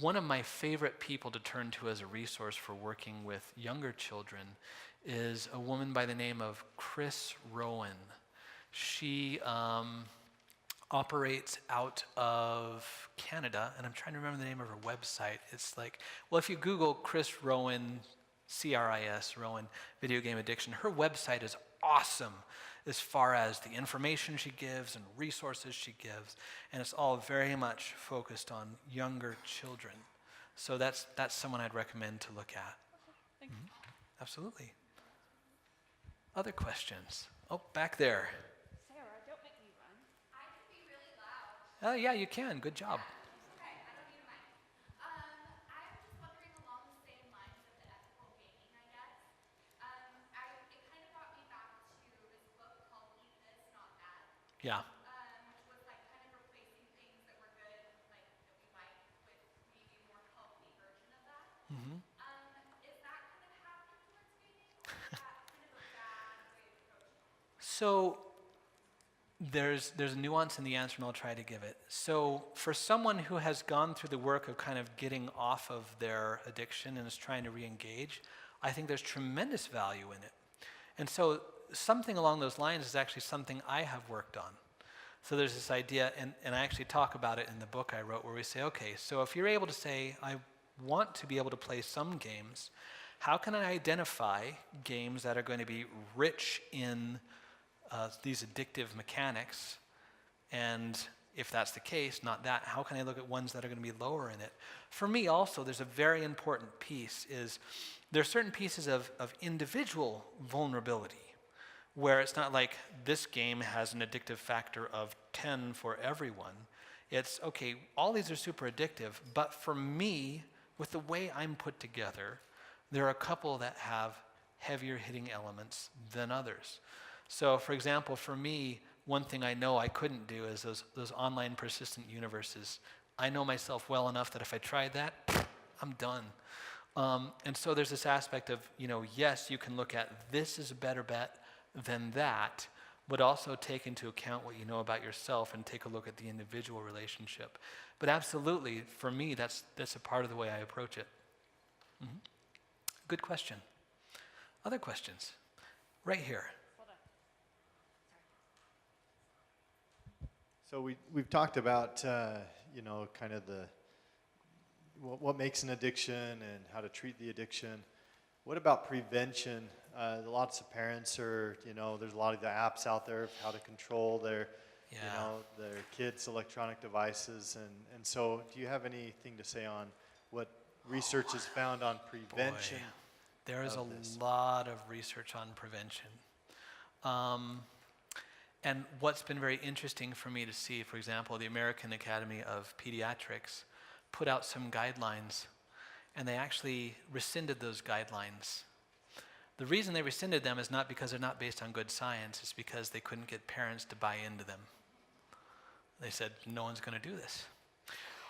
one of my favorite people to turn to as a resource for working with younger children is a woman by the name of Chris Rowan. She operates out of Canada, and I'm trying to remember the name of her website. It's if you Google Chris Rowan, C-R-I-S, Rowan, video game addiction, her website is awesome as far as the information she gives and resources she gives, and it's all very much focused on younger children. So that's someone I'd recommend to look at. Thank you. Absolutely. Other questions? Oh, back there. Sarah, don't make me run. I can be really loud. Oh yeah, you can. Good job. Okay, I don't need a mic. I was just wondering along the same lines of the ethical gaming, I guess. It kind of brought me back to this book called Eat This, Not That. Yeah. Which was kind of replacing things that were good, that we like, with maybe a more healthy version of that. Mm-hmm. Is that kind of happening towards gaming, or is that kind of a bad way of approaching it? So there's a nuance in the answer, and I'll try to give it. So for someone who has gone through the work of kind of getting off of their addiction and is trying to re-engage, I think there's tremendous value in it. And so something along those lines is actually something I have worked on. So there's this idea, and I actually talk about it in the book I wrote, where we say, okay, so if you're able to say, I want to be able to play some games, how can I identify games that are going to be rich in these addictive mechanics and if that's the case, not that, how can I look at ones that are going to be lower in it? For me also, there's a very important piece is there are certain pieces of individual vulnerability where it's not like this game has an addictive factor of 10 for everyone. It's, okay, all these are super addictive, but for me, with the way I'm put together, there are a couple that have heavier hitting elements than others. So for example, for me, one thing I know I couldn't do is those online persistent universes. I know myself well enough that if I tried that, I'm done. And so there's this aspect of, yes, you can look at this is a better bet than that, but also take into account what you know about yourself and take a look at the individual relationship. But absolutely, for me, that's a part of the way I approach it. Mm-hmm. Good question. Other questions? Right here. So we've talked about kind of what makes an addiction and how to treat the addiction. What about prevention? Lots of parents are, there's a lot of the apps out there of how to control their kids' electronic devices, and so do you have anything to say on what research has found on prevention? Boy, there is a lot of research on prevention. And what's been very interesting for me to see, for example, the American Academy of Pediatrics put out some guidelines, and they actually rescinded those guidelines. The reason they rescinded them is not because they're not based on good science, it's because they couldn't get parents to buy into them. They said, no one's going to do this.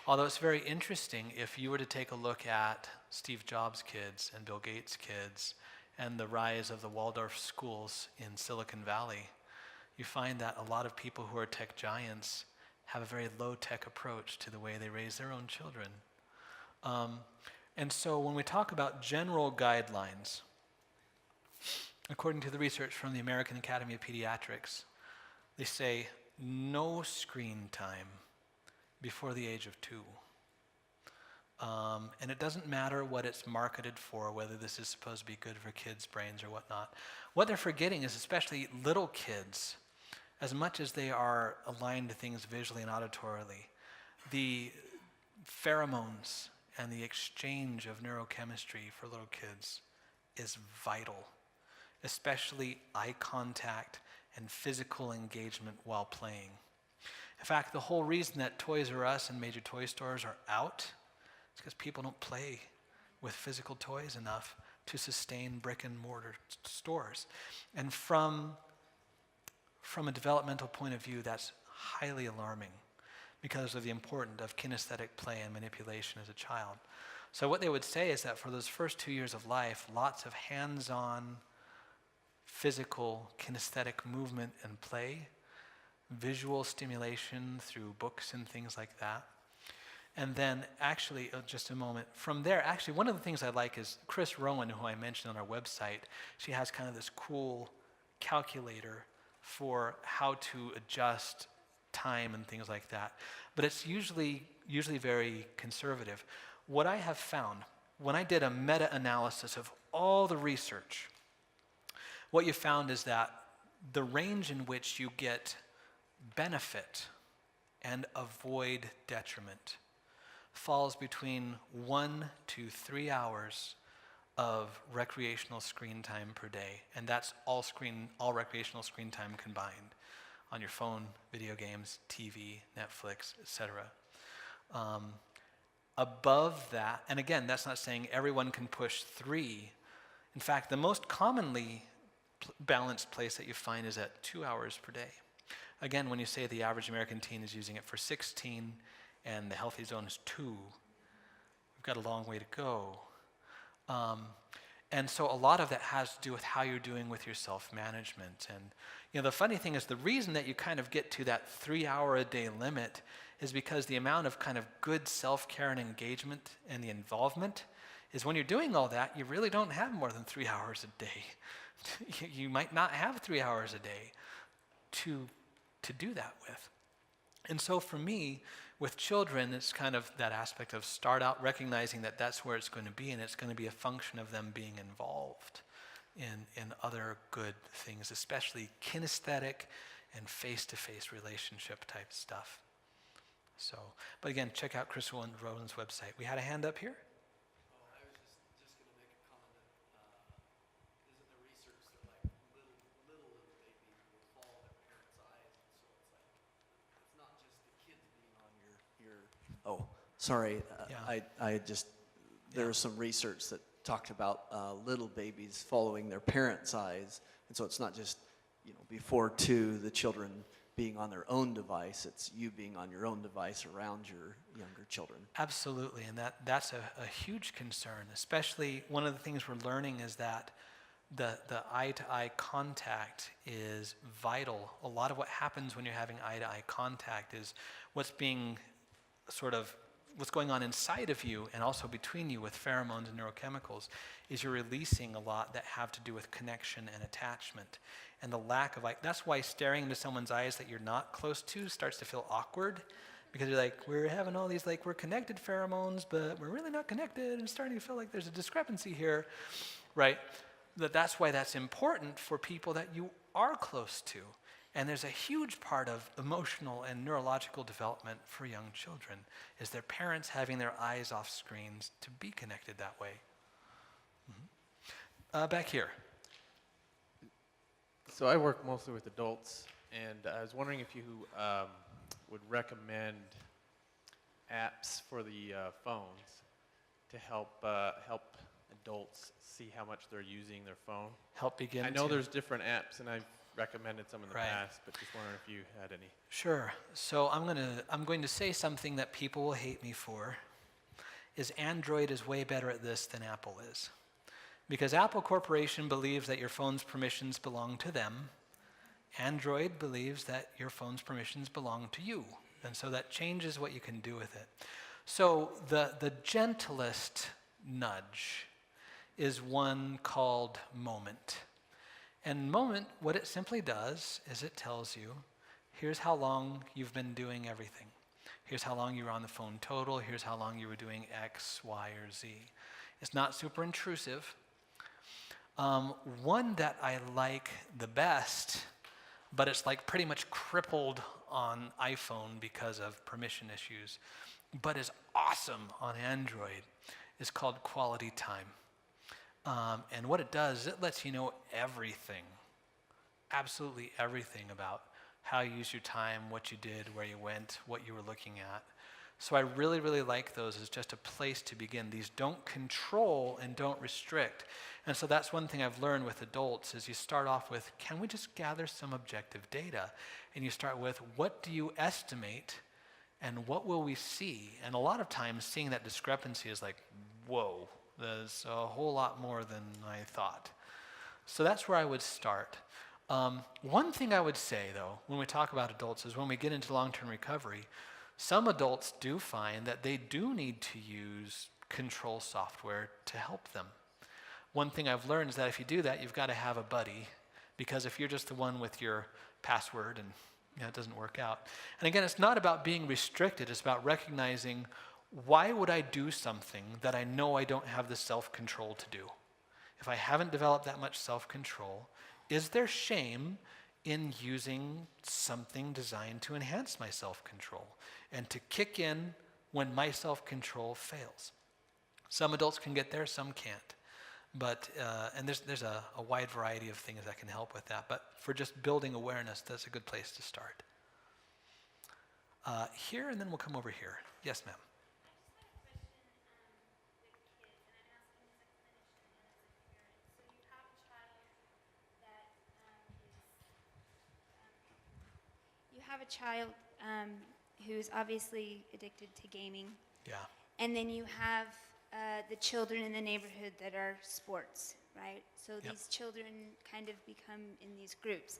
Although it's very interesting, if you were to take a look at Steve Jobs' kids and Bill Gates' kids and the rise of the Waldorf schools in Silicon Valley, you find that a lot of people who are tech giants have a very low-tech approach to the way they raise their own children. And so when we talk about general guidelines, according to the research from the American Academy of Pediatrics, they say no screen time before the age of 2. And it doesn't matter what it's marketed for, whether this is supposed to be good for kids' brains or whatnot. What they're forgetting is especially little kids, as much as they are aligned to things visually and auditorily, the pheromones and the exchange of neurochemistry for little kids is vital, especially eye contact and physical engagement while playing. In fact, the whole reason that Toys R Us and major toy stores are out is because people don't play with physical toys enough to sustain brick and mortar stores. And from a developmental point of view, that's highly alarming because of the importance of kinesthetic play and manipulation as a child. So what they would say is that for those first 2 years of life, lots of hands-on physical kinesthetic movement and play, visual stimulation through books and things like that. And then actually, just a moment, from there, actually one of the things I like is Chris Rowan, who I mentioned on our website, she has kind of this cool calculator for how to adjust time and things like that. But it's usually very conservative. What I have found, when I did a meta-analysis of all the research, what you found is that the range in which you get benefit and avoid detriment falls between 1 to 3 hours of recreational screen time per day, and that's all recreational screen time combined on your phone, video games, TV, Netflix, etc. Above that, and again, that's not saying everyone can push 3. In fact, the most commonly balanced place that you find is at 2 hours per day. Again, when you say the average American teen is using it for 16 and the healthy zone is 2, we've got a long way to go. And so a lot of that has to do with how you're doing with your self-management. And the funny thing is the reason that you kind of get to that 3-hour-a-day limit is because the amount of kind of good self-care and engagement and the involvement is when you're doing all that, you really don't have more than 3 hours a day. You might not have 3 hours a day to do that with. And so for me, with children, it's kind of that aspect of start out recognizing that that's where it's going to be, and it's going to be a function of them being involved in other good things, especially kinesthetic and face-to-face relationship type stuff. So, but again, check out Chris Rowland's website. We had a hand up here. Oh, I was just going to make a comment that isn't there research that like little babies will follow their parents' eyes, and so it's like it's not just the kids being on your. Oh, sorry. Yeah. I just there was some research that talked about little babies following their parents' eyes, and so it's not just before two the children being on their own device, it's you being on your own device around your younger children. Absolutely, and that's a huge concern, especially one of the things we're learning is that the eye-to-eye contact is vital. A lot of what happens when you're having eye-to-eye contact is what's going on inside of you and also between you with pheromones and neurochemicals is you're releasing a lot that have to do with connection and attachment. And the lack of that's why staring into someone's eyes that you're not close to starts to feel awkward, because you're like, we're having all these we're connected pheromones, but we're really not connected, and it's starting to feel like there's a discrepancy here, right? That's why that's important for people that you are close to. And there's a huge part of emotional and neurological development for young children is their parents having their eyes off screens to be connected that way. Mm-hmm. Back here. So I work mostly with adults, and I was wondering if you would recommend apps for the phones to help adults see how much they're using their phone. Help begin I know to- there's different apps, and I've recommended some in the Right. past, but just wondering if you had any. Sure. So I'm going to say something that people will hate me for, is Android is way better at this than Apple is. Because Apple Corporation believes that your phone's permissions belong to them. Android believes that your phone's permissions belong to you. And so that changes what you can do with it. So the gentlest nudge is one called Moment. And Moment, what it simply does is it tells you, here's how long you've been doing everything. Here's how long you were on the phone total. Here's how long you were doing X, Y, or Z. It's not super intrusive. One that I like the best, but it's pretty much crippled on iPhone because of permission issues, but is awesome on Android, is called Quality Time. And what it does is it lets you know everything, absolutely everything about how you use your time, what you did, where you went, what you were looking at. So I really, really like those as just a place to begin. These don't control and don't restrict. And so that's one thing I've learned with adults is you start off with, can we just gather some objective data? And you start with, what do you estimate and what will we see? And a lot of times seeing that discrepancy is like, whoa, there's a whole lot more than I thought. So that's where I would start. One thing I would say, though, when we talk about adults is when we get into long-term recovery, some adults do find that they do need to use control software to help them. One thing I've learned is that if you do that, you've got to have a buddy, because if you're just the one with your password and it doesn't work out. And again, it's not about being restricted, it's about recognizing, why would I do something that I know I don't have the self-control to do? If I haven't developed that much self-control, is there shame in using something designed to enhance my self-control and to kick in when my self-control fails? Some adults can get there, some can't. But, and there's a wide variety of things that can help with that. But for just building awareness, that's a good place to start. Here, and then we'll come over here. Yes, ma'am. You have a child who's obviously addicted to gaming, Yeah. and then you have the children in the neighborhood that are sports, right? So Yep. these children kind of become in these groups.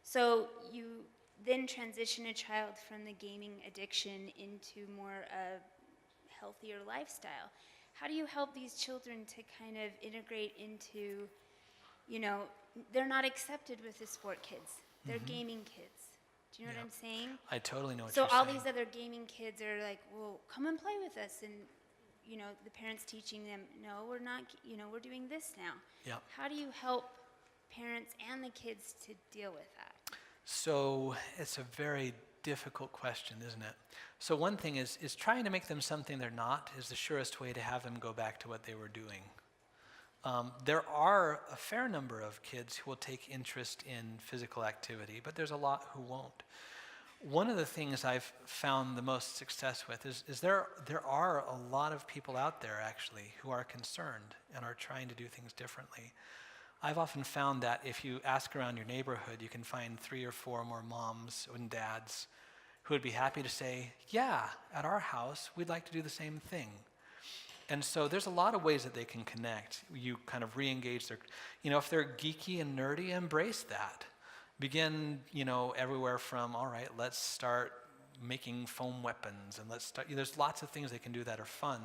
So you then transition a child from the gaming addiction into more a healthier lifestyle. How do you help these children to kind of integrate into, they're not accepted with the sport kids. They're gaming kids. Do you know Yeah. what I'm saying? I totally know what So you're all saying. these other gaming kids are like, well, come and play with us. And, the parents teaching them, no, we're not, we're doing this now. Yeah. How do you help parents and the kids to deal with that? So it's a very difficult question, isn't it? So one thing is trying to make them something they're not is the surest way to have them go back to what they were doing. There are a fair number of kids who will take interest in physical activity, but there's a lot who won't. One of the things I've found the most success with is there are a lot of people out there actually who are concerned and are trying to do things differently. I've often found that if you ask around your neighborhood, you can find 3 or 4 more moms and dads who would be happy to say, yeah, at our house, we'd like to do the same thing. And so there's a lot of ways that they can connect. You kind of re-engage their, if they're geeky and nerdy, embrace that. Begin, everywhere from, all right, let's start making foam weapons, and let's start, there's lots of things they can do that are fun.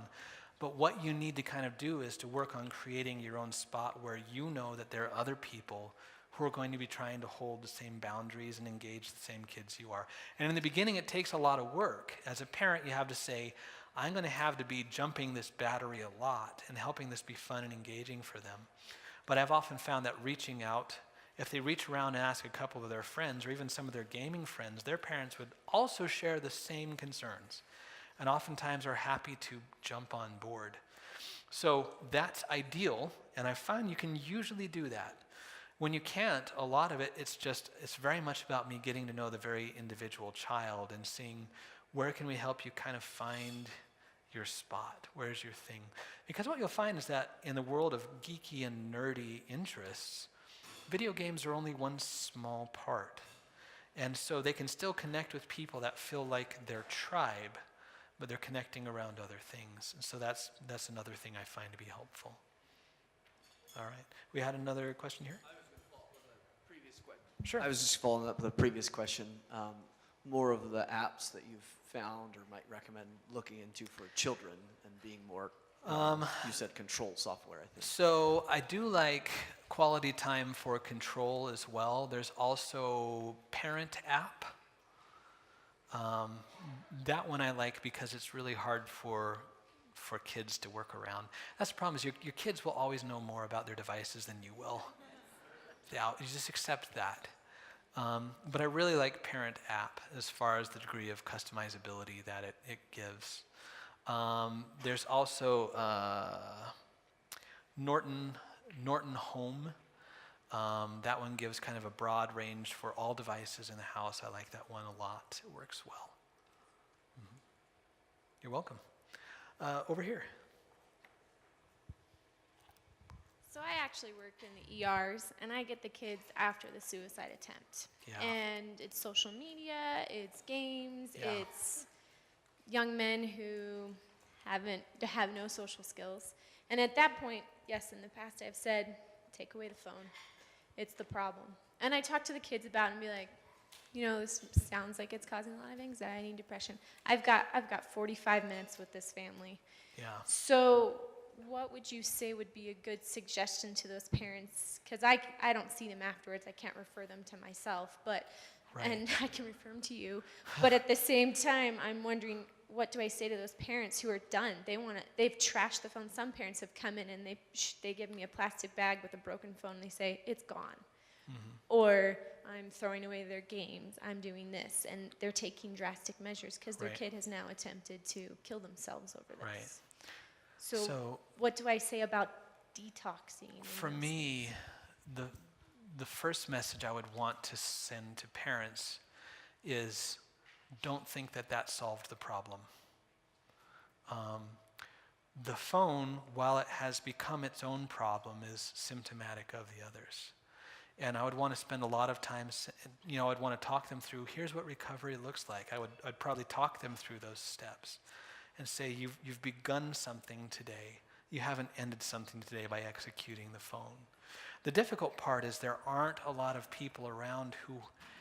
But what you need to kind of do is to work on creating your own spot where you know that there are other people who are going to be trying to hold the same boundaries and engage the same kids you are. And in the beginning, it takes a lot of work. As a parent, you have to say, I'm going to have to be jumping this battery a lot and helping this be fun and engaging for them. But I've often found that reaching out, if they reach around and ask a couple of their friends or even some of their gaming friends, their parents would also share the same concerns and oftentimes are happy to jump on board. So that's ideal, and I find you can usually do that. When you can't, a lot of it's very much about me getting to know the very individual child and seeing where can we help you kind of find your spot, where's your thing. Because what you'll find is that in the world of geeky and nerdy interests, video games are only one small part. And so they can still connect with people that feel like their tribe, but they're connecting around other things. And so that's another thing I find to be helpful. All right. We had another question here? Sure. I was just following up with a previous question. More of the apps that you've found or might recommend looking into for children and being more, you said control software, I think. So I do like quality time for control as well. There's also Parent app. That one I like because it's really hard for kids to work around. That's the problem is your kids will always know more about their devices than you will. Yeah, you just accept that. But I really like Parent app as far as the degree of customizability that it gives. There's also Norton Home. That one gives kind of a broad range for all devices in the house. I like that one a lot. It works well. Mm-hmm. You're welcome. Over here. So I actually work in the ERs, and I get the kids after the suicide attempt. Yeah. And it's social media, it's games, Yeah. it's young men who have no social skills. And at that point, yes, in the past I've said, take away the phone. It's the problem. And I talk to the kids about it and be like, this sounds like it's causing a lot of anxiety and depression. I've got 45 minutes with this family. Yeah. So what would you say would be a good suggestion to those parents? Because I don't see them afterwards. I can't refer them to myself, but Right. and I can refer them to you. But at the same time, I'm wondering, what do I say to those parents who are done? They've trashed the phone. Some parents have come in and they give me a plastic bag with a broken phone and they say, it's gone. Mm-hmm. Or I'm throwing away their games, I'm doing this, and they're taking drastic measures because their Right. kid has now attempted to kill themselves over this. Right. So what do I say about detoxing? For me, the first message I would want to send to parents is don't think that solved the problem. The phone, while it has become its own problem, is symptomatic of the others. And I would want to spend a lot of time, I'd want to talk them through, here's what recovery looks like. I'd probably talk them through those steps and say, you've begun something today. You haven't ended something today by executing the phone. The difficult part is there aren't a lot of people around who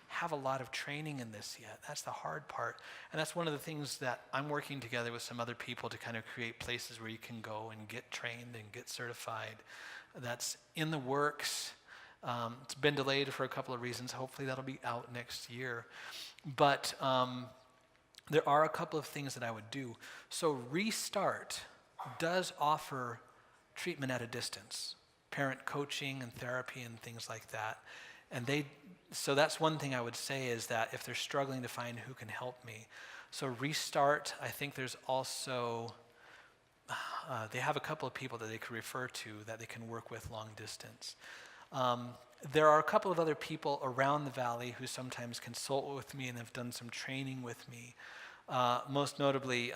have a lot of training in this yet. That's the hard part. And that's one of the things that I'm working together with some other people to kind of create places where you can go and get trained and get certified. That's in the works. It's been delayed for a couple of reasons. Hopefully that'll be out next year. But there are a couple of things that I would do. So Restart does offer treatment at a distance, parent coaching and therapy and things like that. So that's one thing I would say, is that if they're struggling to find who can help me. So Restart, I think there's also, they have a couple of people that they could refer to that they can work with long distance. There are a couple of other people around the valley who sometimes consult with me and have done some training with me. Most notably,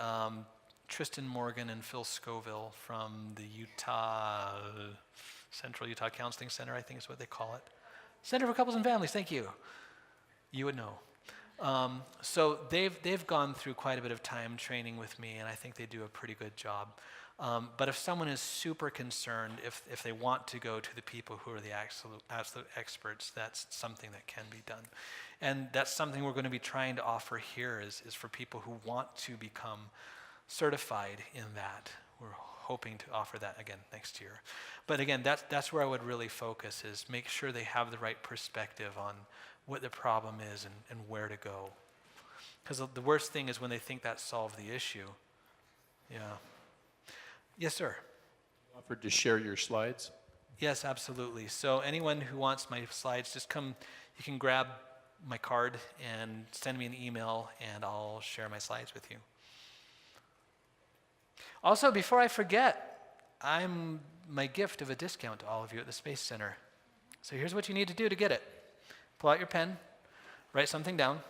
Tristan Morgan and Phil Scoville from the Central Utah Counseling Center, I think is what they call it. Center for Couples and Families, thank you. You would know. So they've gone through quite a bit of time training with me, and I think they do a pretty good job. But if someone is super concerned, if they want to go to the people who are the absolute experts, that's something that can be done. And that's something we're going to be trying to offer here is for people who want to become certified in that. We're hoping to offer that again next year. But again, that's where I would really focus, is make sure they have the right perspective on what the problem is and where to go. Because the worst thing is when they think that solved the issue. Yeah. Yes, sir. You offered to share your slides. Yes, absolutely. So anyone who wants my slides, just come, you can grab my card and send me an email, and I'll share my slides with you. Also, before I forget, I'm my gift of a discount to all of you at the Space Center. So here's what you need to do to get it. Pull out your pen, write something down.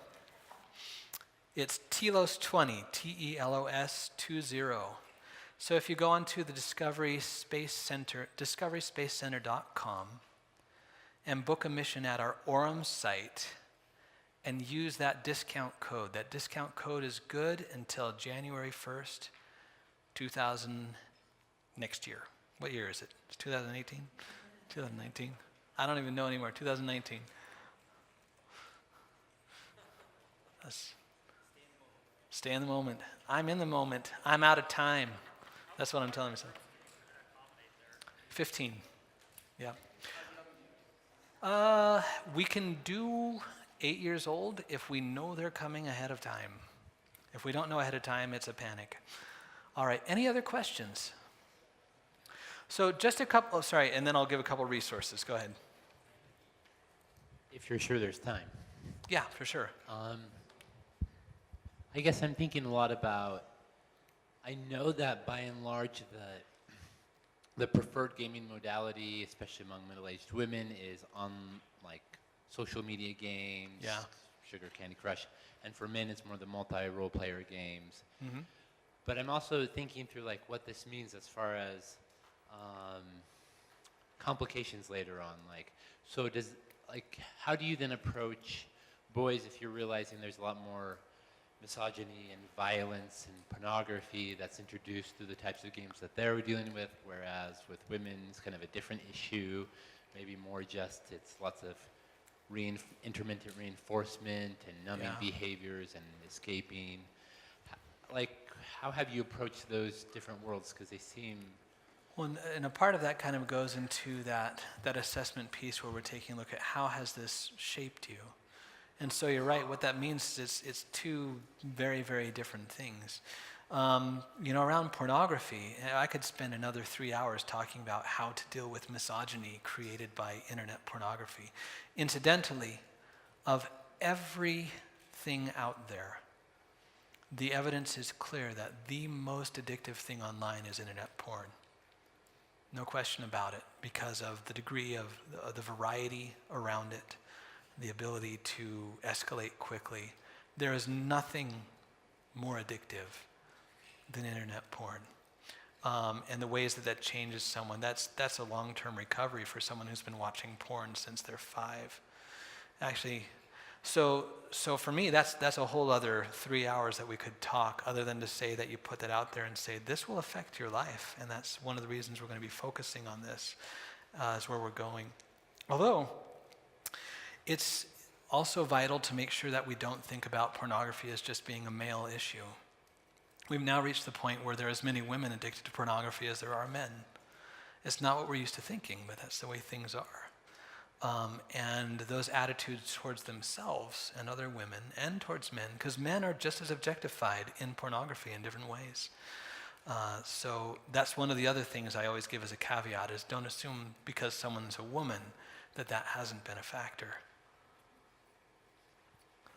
It's TELOS 20, TELOS 20. So if you go onto the Discovery Space Center, discoveryspacecenter.com, and book a mission at our Orem site, and use that discount code. That discount code is good until January 1st, 2000, next year. What year is it? It's 2018? 2019? I don't even know anymore. 2019. Stay in the moment. I'm in the moment. I'm out of time. That's what I'm telling myself. 15. Yeah. We can do 8 years old if we know they're coming ahead of time. If we don't know ahead of time, it's a panic. All right, any other questions? So just a couple, and then I'll give a couple resources. Go ahead. If you're sure there's time. Yeah, for sure. I guess I'm thinking a lot about, I know that by and large the preferred gaming modality, especially among middle-aged women, is on like social media games, Yeah. Sugar Candy Crush, and for men it's more the multi-role player games. Mm-hmm. But I'm also thinking through like what this means as far as complications later on. Like, so how do you then approach boys if you're realizing there's a lot more misogyny and violence and pornography that's introduced through the types of games that they're dealing with, whereas with women it's kind of a different issue, maybe more just it's lots of intermittent reinforcement and numbing behaviors and escaping. Like, how have you approached those different worlds? Because they seem... Well, and a part of that kind of goes into that assessment piece where we're taking a look at how has this shaped you. And so you're right, what that means is it's two very, very different things. Around pornography, I could spend another 3 hours talking about how to deal with misogyny created by internet pornography. Incidentally, of everything out there, the evidence is clear that the most addictive thing online is internet porn. No question about it, because of the degree of the variety around it, the ability to escalate quickly. There is nothing more addictive than internet porn. And the ways that changes someone, that's a long-term recovery for someone who's been watching porn since they're 5. Actually, so for me, that's a whole other 3 hours that we could talk, other than to say that you put that out there and say, this will affect your life. And that's one of the reasons we're going to be focusing on this, is where we're going. Although, it's also vital to make sure that we don't think about pornography as just being a male issue. We've now reached the point where there are as many women addicted to pornography as there are men. It's not what we're used to thinking, but that's the way things are. And those attitudes towards themselves and other women and towards men, because men are just as objectified in pornography in different ways. So that's one of the other things I always give as a caveat is don't assume because someone's a woman that hasn't been a factor.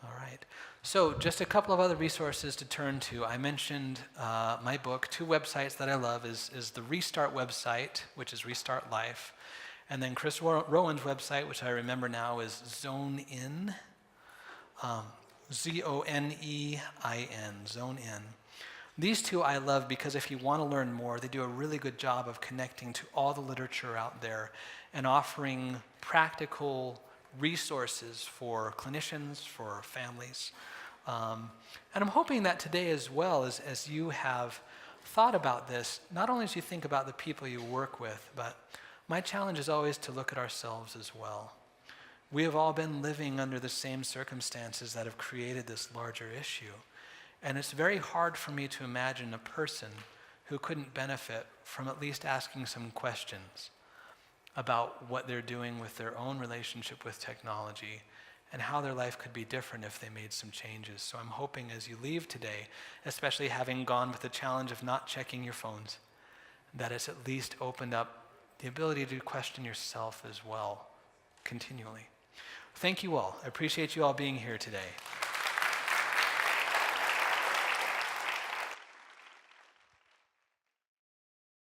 All right. So just a couple of other resources to turn to. I mentioned my book. 2 websites that I love is the Restart website, which is Restart Life, and then Chris Rowan's website, which I remember now is Zone In, Zonein, Zone In. These 2 I love because if you want to learn more, they do a really good job of connecting to all the literature out there and offering practical resources for clinicians, for families. And I'm hoping that today as well, as you have thought about this, not only as you think about the people you work with, but my challenge is always to look at ourselves as well. We have all been living under the same circumstances that have created this larger issue. And it's very hard for me to imagine a person who couldn't benefit from at least asking some questions about what they're doing with their own relationship with technology and how their life could be different if they made some changes. So I'm hoping as you leave today, especially having gone with the challenge of not checking your phones, that it's at least opened up the ability to question yourself as well, continually. Thank you all. I appreciate you all being here today.